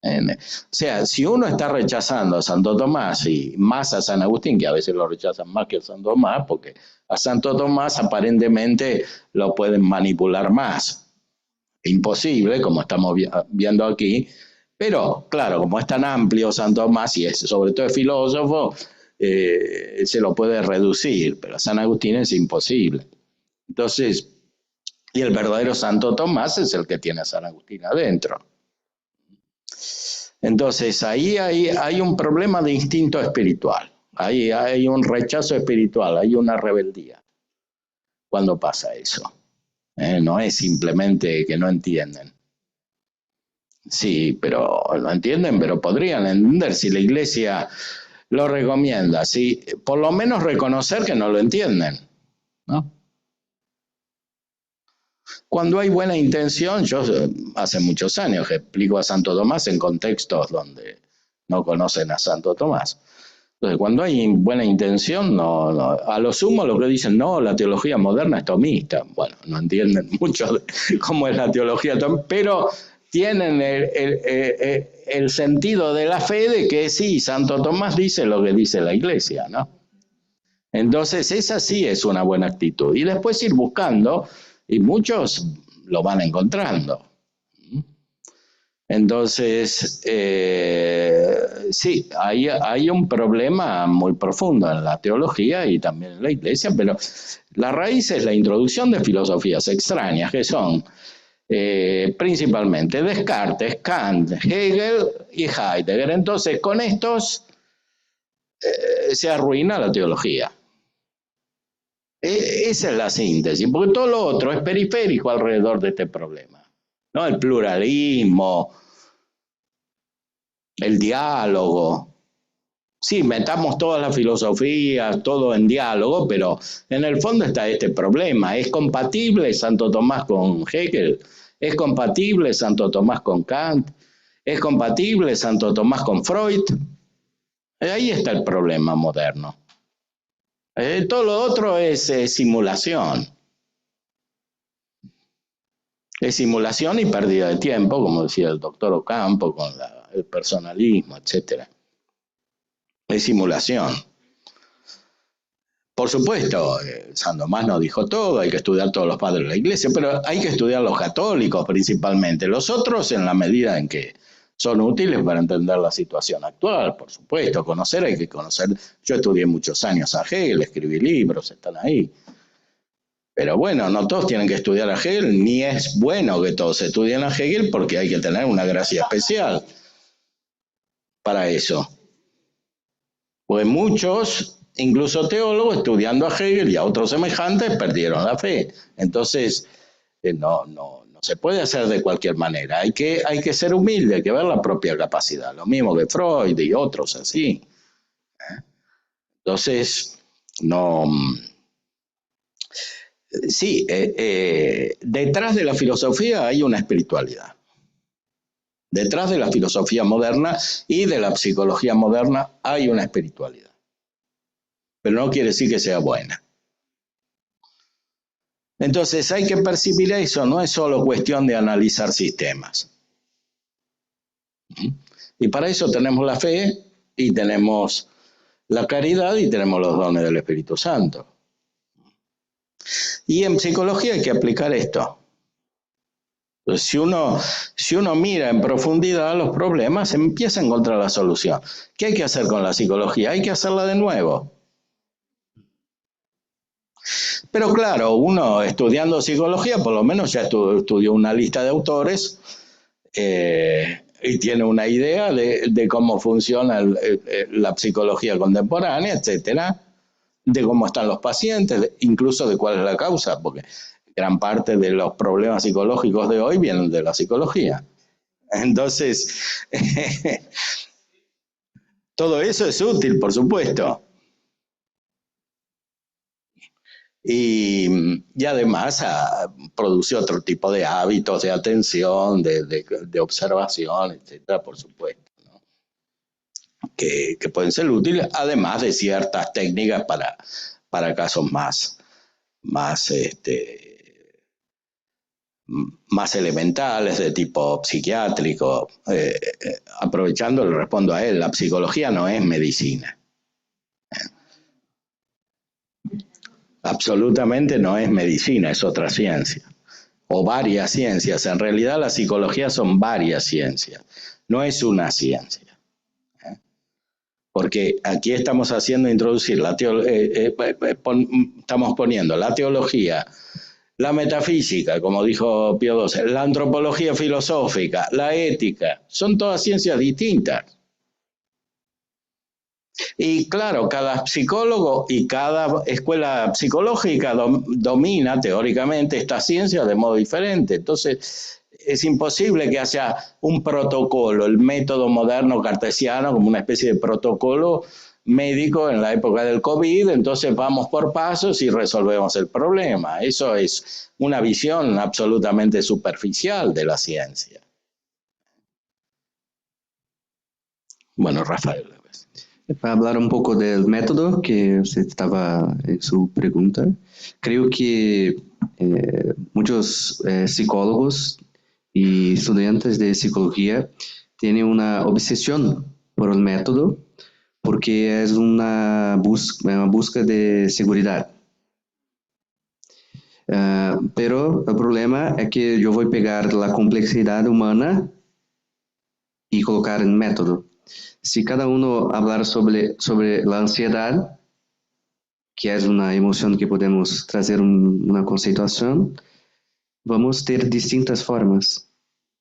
O sea, si uno está rechazando a Santo Tomás y más a San Agustín, que a veces lo rechazan más que a Santo Tomás, porque a Santo Tomás aparentemente lo pueden manipular más. Imposible, como estamos viendo aquí. Pero, claro, como es tan amplio Santo Tomás y sobre todo es filósofo, se lo puede reducir, pero a San Agustín es imposible. Entonces, y el verdadero Santo Tomás es el que tiene a San Agustín adentro. Entonces, ahí hay un problema de instinto espiritual, ahí hay un rechazo espiritual, hay una rebeldía cuando pasa eso. No es simplemente que no entienden. Sí, pero lo entienden, pero podrían entender si la Iglesia lo recomienda, sí, por lo menos reconocer que no lo entienden, ¿no? Cuando hay buena intención, yo hace muchos años que explico a Santo Tomás en contextos donde no conocen a Santo Tomás. Entonces, cuando hay buena intención, no, a lo sumo lo que dicen, no, la teología moderna es tomista. Bueno, no entienden mucho de cómo es la teología tomista, pero tienen el sentido de la fe de que sí, Santo Tomás dice lo que dice la Iglesia, ¿no? Entonces esa sí es una buena actitud. Y después ir buscando, y muchos lo van encontrando. Entonces, sí, hay un problema muy profundo en la teología y también en la Iglesia, pero la raíz es la introducción de filosofías extrañas, que son principalmente Descartes, Kant, Hegel y Heidegger. Entonces, con estos se arruina la teología. Esa es la síntesis, porque todo lo otro es periférico alrededor de este problema, ¿no? El pluralismo, el diálogo. Sí, metamos todas las filosofías, todo en diálogo, pero en el fondo está este problema. ¿Es compatible Santo Tomás con Hegel? ¿Es compatible Santo Tomás con Kant? ¿Es compatible Santo Tomás con Freud? Ahí está el problema moderno. Todo lo otro es simulación. Es simulación y pérdida de tiempo, como decía el doctor Ocampo, con el personalismo, etc. Es simulación. Por supuesto, San Tomás nos dijo todo, hay que estudiar todos los padres de la Iglesia, pero hay que estudiar los católicos principalmente. Los otros en la medida en que son útiles para entender la situación actual, por supuesto. Conocer hay que conocer. Yo estudié muchos años a Hegel, escribí libros, están ahí. Pero bueno, no todos tienen que estudiar a Hegel, ni es bueno que todos estudien a Hegel porque hay que tener una gracia especial para eso. Pues muchos, incluso teólogos, estudiando a Hegel y a otros semejantes, perdieron la fe. Entonces, no se puede hacer de cualquier manera. Hay que ser humilde, hay que ver la propia capacidad. Lo mismo que Freud y otros así. Entonces, no... Sí, detrás de la filosofía hay una espiritualidad. Detrás de la filosofía moderna y de la psicología moderna hay una espiritualidad. Pero no quiere decir que sea buena. Entonces hay que percibir eso, no es solo cuestión de analizar sistemas. Y para eso tenemos la fe y tenemos la caridad y tenemos los dones del Espíritu Santo. Y en psicología hay que aplicar esto. Entonces, si uno mira en profundidad los problemas, empieza a encontrar la solución. ¿Qué hay que hacer con la psicología? Hay que hacerla de nuevo. Pero claro, uno estudiando psicología, por lo menos ya estudió una lista de autores y tiene una idea de cómo funciona la psicología contemporánea, etcétera, de cómo están los pacientes, incluso de cuál es la causa, porque gran parte de los problemas psicológicos de hoy vienen de la psicología. Entonces, todo eso es útil, por supuesto. Y además produce otro tipo de hábitos de atención, de observación, etcétera, por supuesto, ¿no? Que pueden ser útiles, además de ciertas técnicas para casos más elementales, de tipo psiquiátrico. Aprovechando, le respondo a él, la psicología no es medicina. Absolutamente no es medicina, es otra ciencia. O varias ciencias. En realidad la psicología son varias ciencias. No es una ciencia. Porque aquí estamos haciendo introducir estamos poniendo la teología, la metafísica, como dijo Pío XII, la antropología filosófica, la ética, son todas ciencias distintas. Y claro, cada psicólogo y cada escuela psicológica domina teóricamente esta ciencia de modo diferente. Entonces, es imposible que haya un protocolo, el método moderno cartesiano como una especie de protocolo médico en la época del COVID, entonces vamos por pasos y resolvemos el problema. Eso es una visión absolutamente superficial de la ciencia. Bueno, Rafael. Para hablar un poco del método que usted estaba en su pregunta, creo que muchos psicólogos y estudiantes de psicología tienen una obsesión por el método porque es una búsqueda de seguridad. Pero el problema es que yo voy a pegar la complejidad humana y colocar en método. Si cada uno hablar sobre la ansiedad, que es una emoción que podemos traer una conceptuación, vamos a tener distintas formas,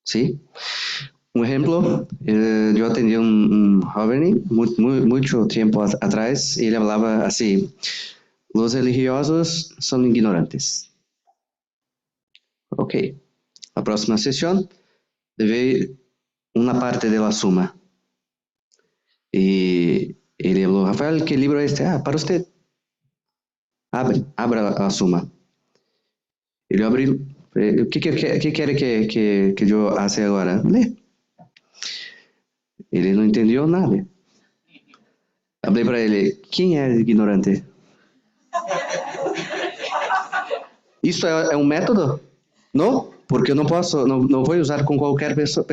¿sí? Un ejemplo, yo atendí a un joven mucho tiempo atrás y él hablaba así: los religiosos son ignorantes. Ok, la próxima sesión debe una parte de la suma. Y él habló: Rafael, ¿qué libro es este? Para usted. Abra la suma. Y yo abrí. ¿Qué quiere que yo haga ahora? Lee. Ele não entendeu nada. Falei para ele: quem é ignorante? Isso é um método? Não, porque eu não posso, não vou usar com qualquer pessoa.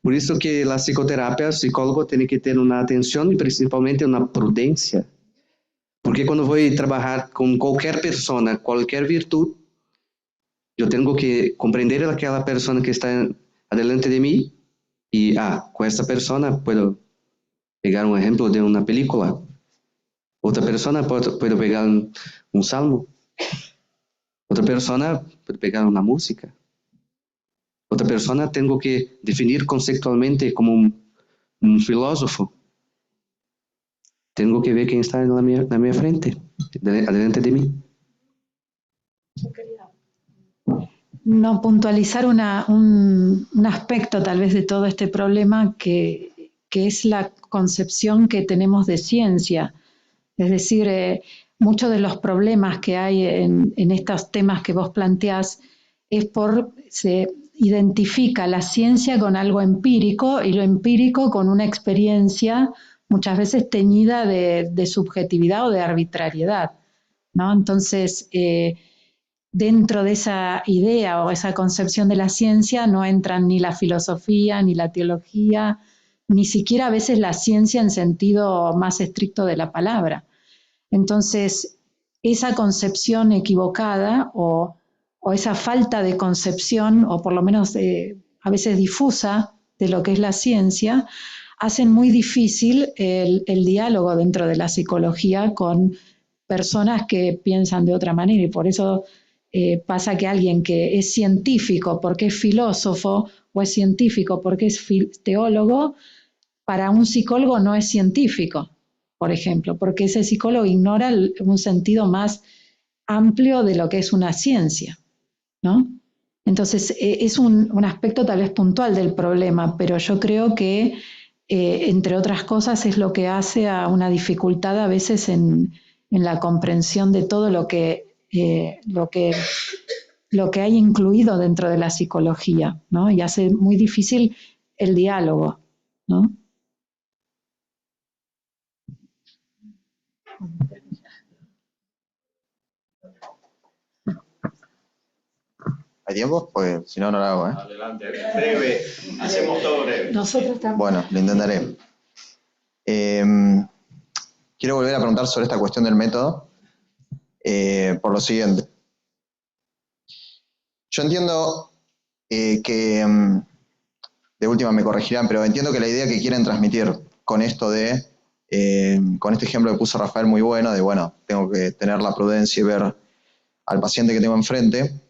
Por isso que a psicoterapia, o psicólogo tem que ter uma atenção e principalmente uma prudência. Porque quando vou trabalhar com qualquer pessoa, qualquer virtude, eu tenho que compreender aquela pessoa que está adelante de mim e, com essa pessoa, posso pegar um exemplo de uma película. Outra pessoa pode pegar um salmo. Outra pessoa pode pegar uma música. Outra pessoa tenho que definir conceitualmente como um filósofo. Tengo que ver quién está en la mía frente, adelante de mí. No, puntualizar un aspecto tal vez de todo este problema que es la concepción que tenemos de ciencia. Es decir, muchos de los problemas que hay en estos temas que vos planteás es se identifica la ciencia con algo empírico y lo empírico con una experiencia muchas veces teñida de subjetividad o de arbitrariedad, ¿no? Entonces, dentro de esa idea o esa concepción de la ciencia no entran ni la filosofía, ni la teología, ni siquiera a veces la ciencia en sentido más estricto de la palabra. Entonces, esa concepción equivocada o esa falta de concepción, o por lo menos a veces difusa, de lo que es la ciencia, hacen muy difícil el diálogo dentro de la psicología con personas que piensan de otra manera, y por eso pasa que alguien que es científico porque es filósofo o es científico porque es teólogo, para un psicólogo no es científico, por ejemplo, porque ese psicólogo ignora un sentido más amplio de lo que es una ciencia, ¿no? Entonces, es un aspecto tal vez puntual del problema, pero yo creo que entre otras cosas es lo que hace a una dificultad a veces en la comprensión de todo lo que hay incluido dentro de la psicología, ¿no? Y hace muy difícil el diálogo, ¿no? ¿Hay tiempo? Pues si no, no lo hago, ¿eh? Adelante, breve, hacemos todo breve. Nosotros también. Bueno, lo intentaré. Quiero volver a preguntar sobre esta cuestión del método por lo siguiente. Yo entiendo que, de última me corregirán, pero entiendo que la idea que quieren transmitir con esto con este ejemplo que puso Rafael muy bueno, de bueno, tengo que tener la prudencia y ver al paciente que tengo enfrente.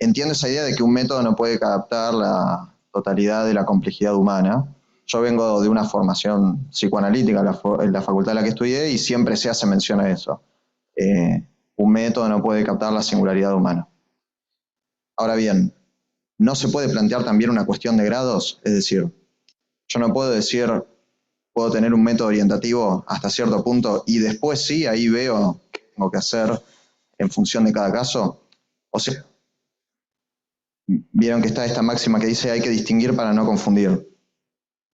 Entiendo esa idea de que un método no puede captar la totalidad de la complejidad humana. Yo vengo de una formación psicoanalítica en la facultad en la que estudié y siempre se hace mención a eso. Un método no puede captar la singularidad humana. Ahora bien, ¿no se puede plantear también una cuestión de grados? Es decir, yo no puedo decir, puedo tener un método orientativo hasta cierto punto y después sí, ahí veo qué tengo que hacer en función de cada caso. O sea, vieron que está esta máxima que dice hay que distinguir para no confundir.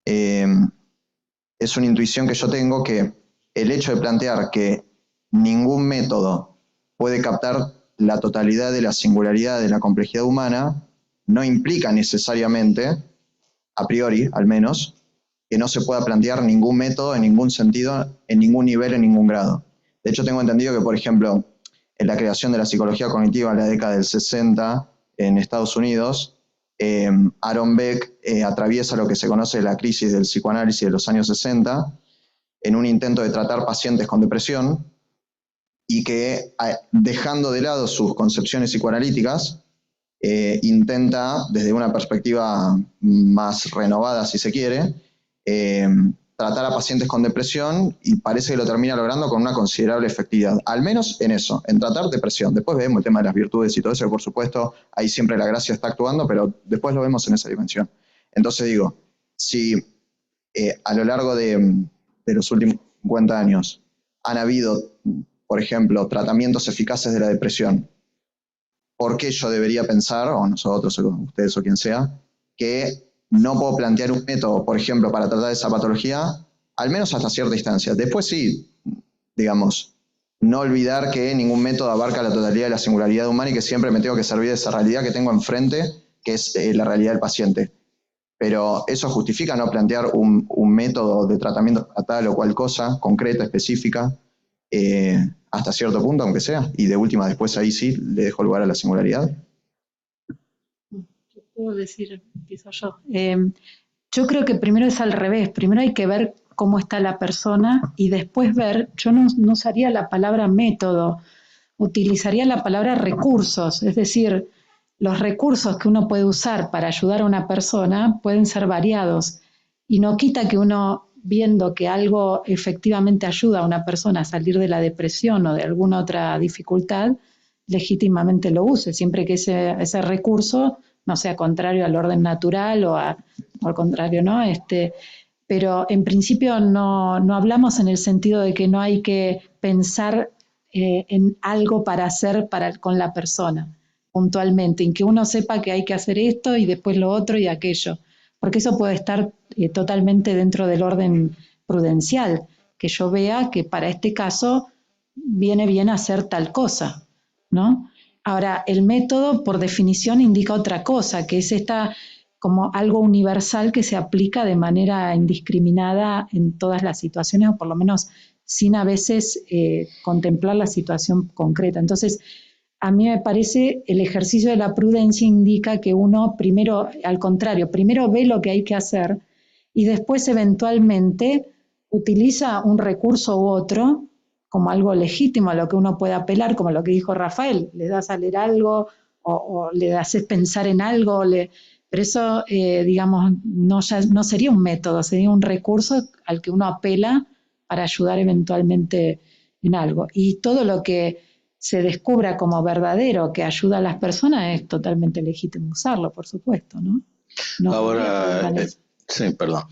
Es una intuición que yo tengo que el hecho de plantear que ningún método puede captar la totalidad de la singularidad de la complejidad humana no implica necesariamente, a priori al menos, que no se pueda plantear ningún método en ningún sentido, en ningún nivel, en ningún grado. De hecho, tengo entendido que, por ejemplo, en la creación de la psicología cognitiva en la década del 60 en Estados Unidos, Aaron Beck atraviesa lo que se conoce la crisis del psicoanálisis de los años 60 en un intento de tratar pacientes con depresión y que, dejando de lado sus concepciones psicoanalíticas, intenta, desde una perspectiva más renovada, si se quiere, tratar a pacientes con depresión y parece que lo termina logrando con una considerable efectividad, al menos en eso, en tratar depresión. Después vemos el tema de las virtudes y todo eso, que por supuesto ahí siempre la gracia está actuando, pero después lo vemos en esa dimensión. Entonces digo, si a lo largo de los últimos 50 años han habido, por ejemplo, tratamientos eficaces de la depresión, ¿por qué yo debería pensar, o nosotros, o ustedes o quien sea, que no puedo plantear un método, por ejemplo, para tratar esa patología, al menos hasta cierta distancia? Después sí, digamos, no olvidar que ningún método abarca la totalidad de la singularidad humana y que siempre me tengo que servir de esa realidad que tengo enfrente, que es la realidad del paciente. Pero eso justifica no plantear un método de tratamiento para tal o cual cosa, concreta, específica, hasta cierto punto, aunque sea, y de última después ahí sí le dejo lugar a la singularidad. ¿Qué puedo decir? Empiezo yo. Yo creo que primero es al revés. Primero hay que ver cómo está la persona y después ver, yo no usaría la palabra método, utilizaría la palabra recursos. Es decir, los recursos que uno puede usar para ayudar a una persona pueden ser variados y no quita que uno, viendo que algo efectivamente ayuda a una persona a salir de la depresión o de alguna otra dificultad, legítimamente lo use, siempre que ese recurso no sea contrario al orden natural o al contrario, ¿no? Pero en principio no hablamos en el sentido de que no hay que pensar en algo para hacer con la persona puntualmente, en que uno sepa que hay que hacer esto y después lo otro y aquello, porque eso puede estar totalmente dentro del orden prudencial, que yo vea que para este caso viene bien hacer tal cosa, ¿no? Ahora, el método, por definición, indica otra cosa, que es como algo universal que se aplica de manera indiscriminada en todas las situaciones, o por lo menos sin a veces contemplar la situación concreta. Entonces, a mí me parece el ejercicio de la prudencia indica que uno primero, al contrario, primero ve lo que hay que hacer y después eventualmente utiliza un recurso u otro como algo legítimo a lo que uno puede apelar, como lo que dijo Rafael, le das a leer algo o le haces pensar en algo, pero eso, digamos, no sería un método, sería un recurso al que uno apela para ayudar eventualmente en algo. Y todo lo que se descubra como verdadero que ayuda a las personas es totalmente legítimo usarlo, por supuesto, ¿no? Ahora, sí, perdón.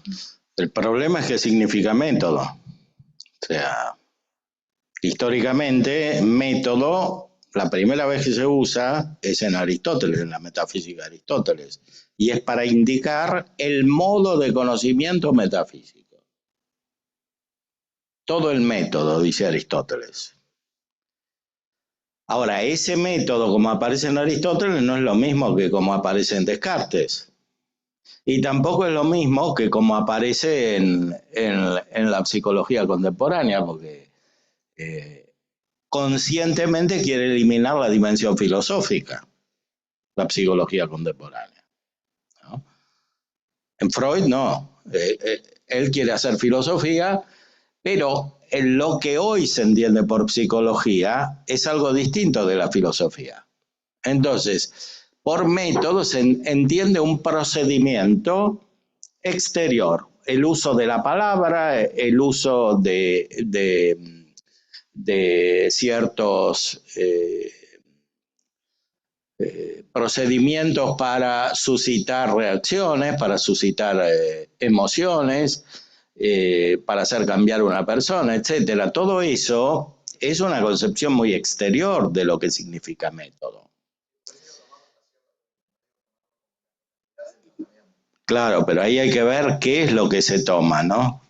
El problema es qué significa método. O sea, históricamente, método, la primera vez que se usa es en Aristóteles, en la metafísica de Aristóteles, y es para indicar el modo de conocimiento metafísico. Todo el método, dice Aristóteles. Ahora, ese método, como aparece en Aristóteles, no es lo mismo que como aparece en Descartes. Y tampoco es lo mismo que como aparece en la psicología contemporánea, porque conscientemente quiere eliminar la dimensión filosófica, la psicología contemporánea, ¿no? En Freud no, él quiere hacer filosofía, pero lo que hoy se entiende por psicología es algo distinto de la filosofía. Entonces, por método se entiende un procedimiento exterior, el uso de la palabra, el uso de ciertos procedimientos para suscitar reacciones, para suscitar emociones, para hacer cambiar a una persona, etcétera. Todo eso es una concepción muy exterior de lo que significa método. Claro, pero ahí hay que ver qué es lo que se toma, ¿no?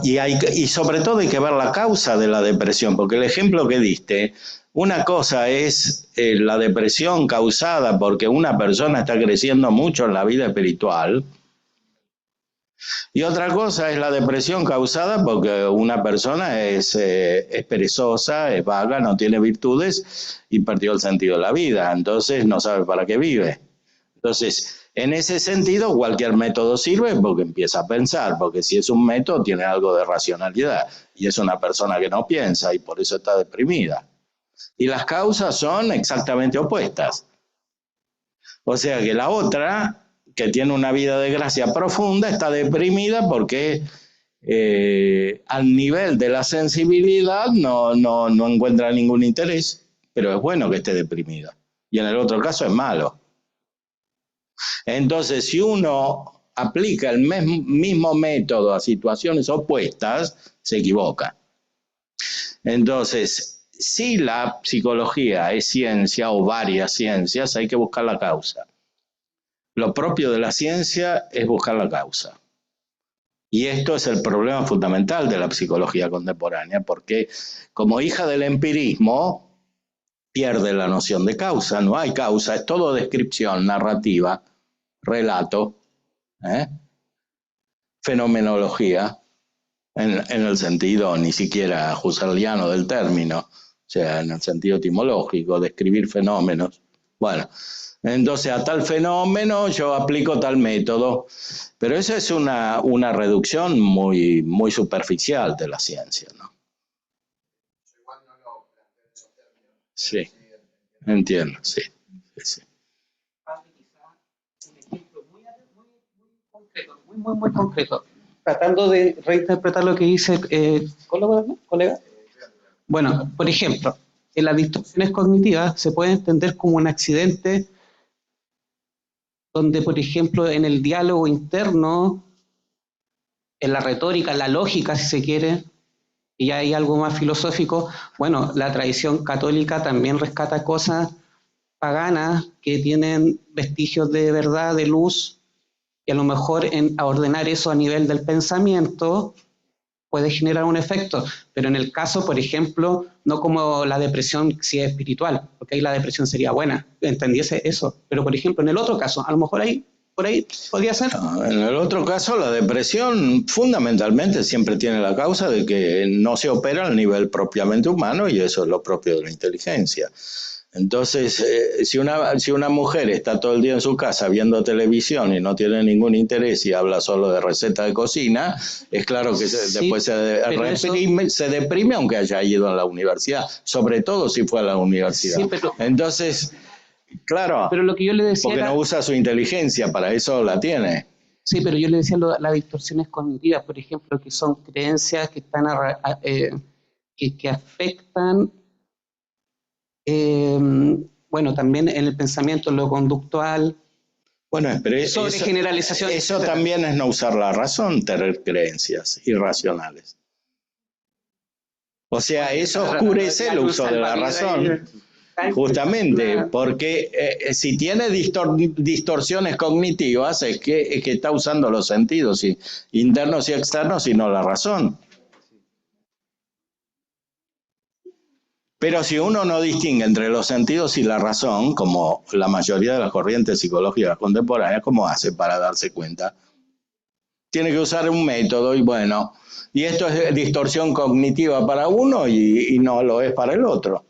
Y sobre todo hay que ver la causa de la depresión, porque el ejemplo que diste, Una cosa es la depresión causada porque una persona está creciendo mucho en la vida espiritual, y otra cosa es la depresión causada porque una persona es perezosa, es vaga, no tiene virtudes y perdió el sentido de la vida, entonces no sabe para qué vive. Entonces, en ese sentido, cualquier método sirve porque empieza a pensar, porque si es un método tiene algo de racionalidad y es una persona que no piensa y por eso está deprimida. Y las causas son exactamente opuestas. O sea que la otra, que tiene una vida de gracia profunda, está deprimida porque al nivel de la sensibilidad no encuentra ningún interés, pero es bueno que esté deprimida. Y en el otro caso es malo. Entonces, si uno aplica el mismo método a situaciones opuestas, se equivoca. Entonces, si la psicología es ciencia o varias ciencias, hay que buscar la causa. Lo propio de la ciencia es buscar la causa. Y esto es el problema fundamental de la psicología contemporánea, porque como hija del empirismo, pierde la noción de causa. No hay causa, es todo descripción, narrativa, relato, fenomenología, en el sentido ni siquiera husserliano del término, o sea, en el sentido etimológico, describir fenómenos. Bueno, entonces a tal fenómeno yo aplico tal método, pero esa es una reducción muy, muy superficial de la ciencia, ¿no? Sí, entiendo, sí. Sí. Muy concreto, tratando de reinterpretar lo que dice colega. Bueno, por ejemplo, en las distorsiones cognitivas se puede entender como un accidente donde, por ejemplo, en el diálogo interno, en la retórica, en la lógica, si se quiere, y hay algo más filosófico, bueno, la tradición católica también rescata cosas paganas que tienen vestigios de verdad, de luz, y a lo mejor a ordenar eso a nivel del pensamiento puede generar un efecto, pero en el caso, por ejemplo, no como la depresión si es espiritual, porque ahí la depresión sería buena, entendiese eso, pero por ejemplo, en el otro caso, a lo mejor por ahí podría ser. No, en el otro caso, la depresión fundamentalmente siempre tiene la causa de que no se opera al nivel propiamente humano y eso es lo propio de la inteligencia. Entonces, si una mujer está todo el día en su casa viendo televisión y no tiene ningún interés y habla solo de receta de cocina, es claro que después se deprime aunque haya ido a la universidad, sobre todo si fue a la universidad. Sí, entonces, claro, pero lo que yo le decía porque no usa su inteligencia, para eso la tiene. Sí, pero yo le decía las distorsiones cognitivas, por ejemplo, que son creencias que están que afectan bueno, también en el pensamiento, en lo conductual. Bueno, pero eso de generalización. Eso también es no usar la razón, tener creencias irracionales. O sea, eso oscurece el uso de la razón. Justamente, porque si tiene distorsiones cognitivas es que está usando los sentidos internos y externos y no la razón. Pero si uno no distingue entre los sentidos y la razón, como la mayoría de las corrientes psicológicas contemporáneas, ¿cómo hace para darse cuenta? Tiene que usar un método y bueno, y esto es distorsión cognitiva para uno y no lo es para el otro.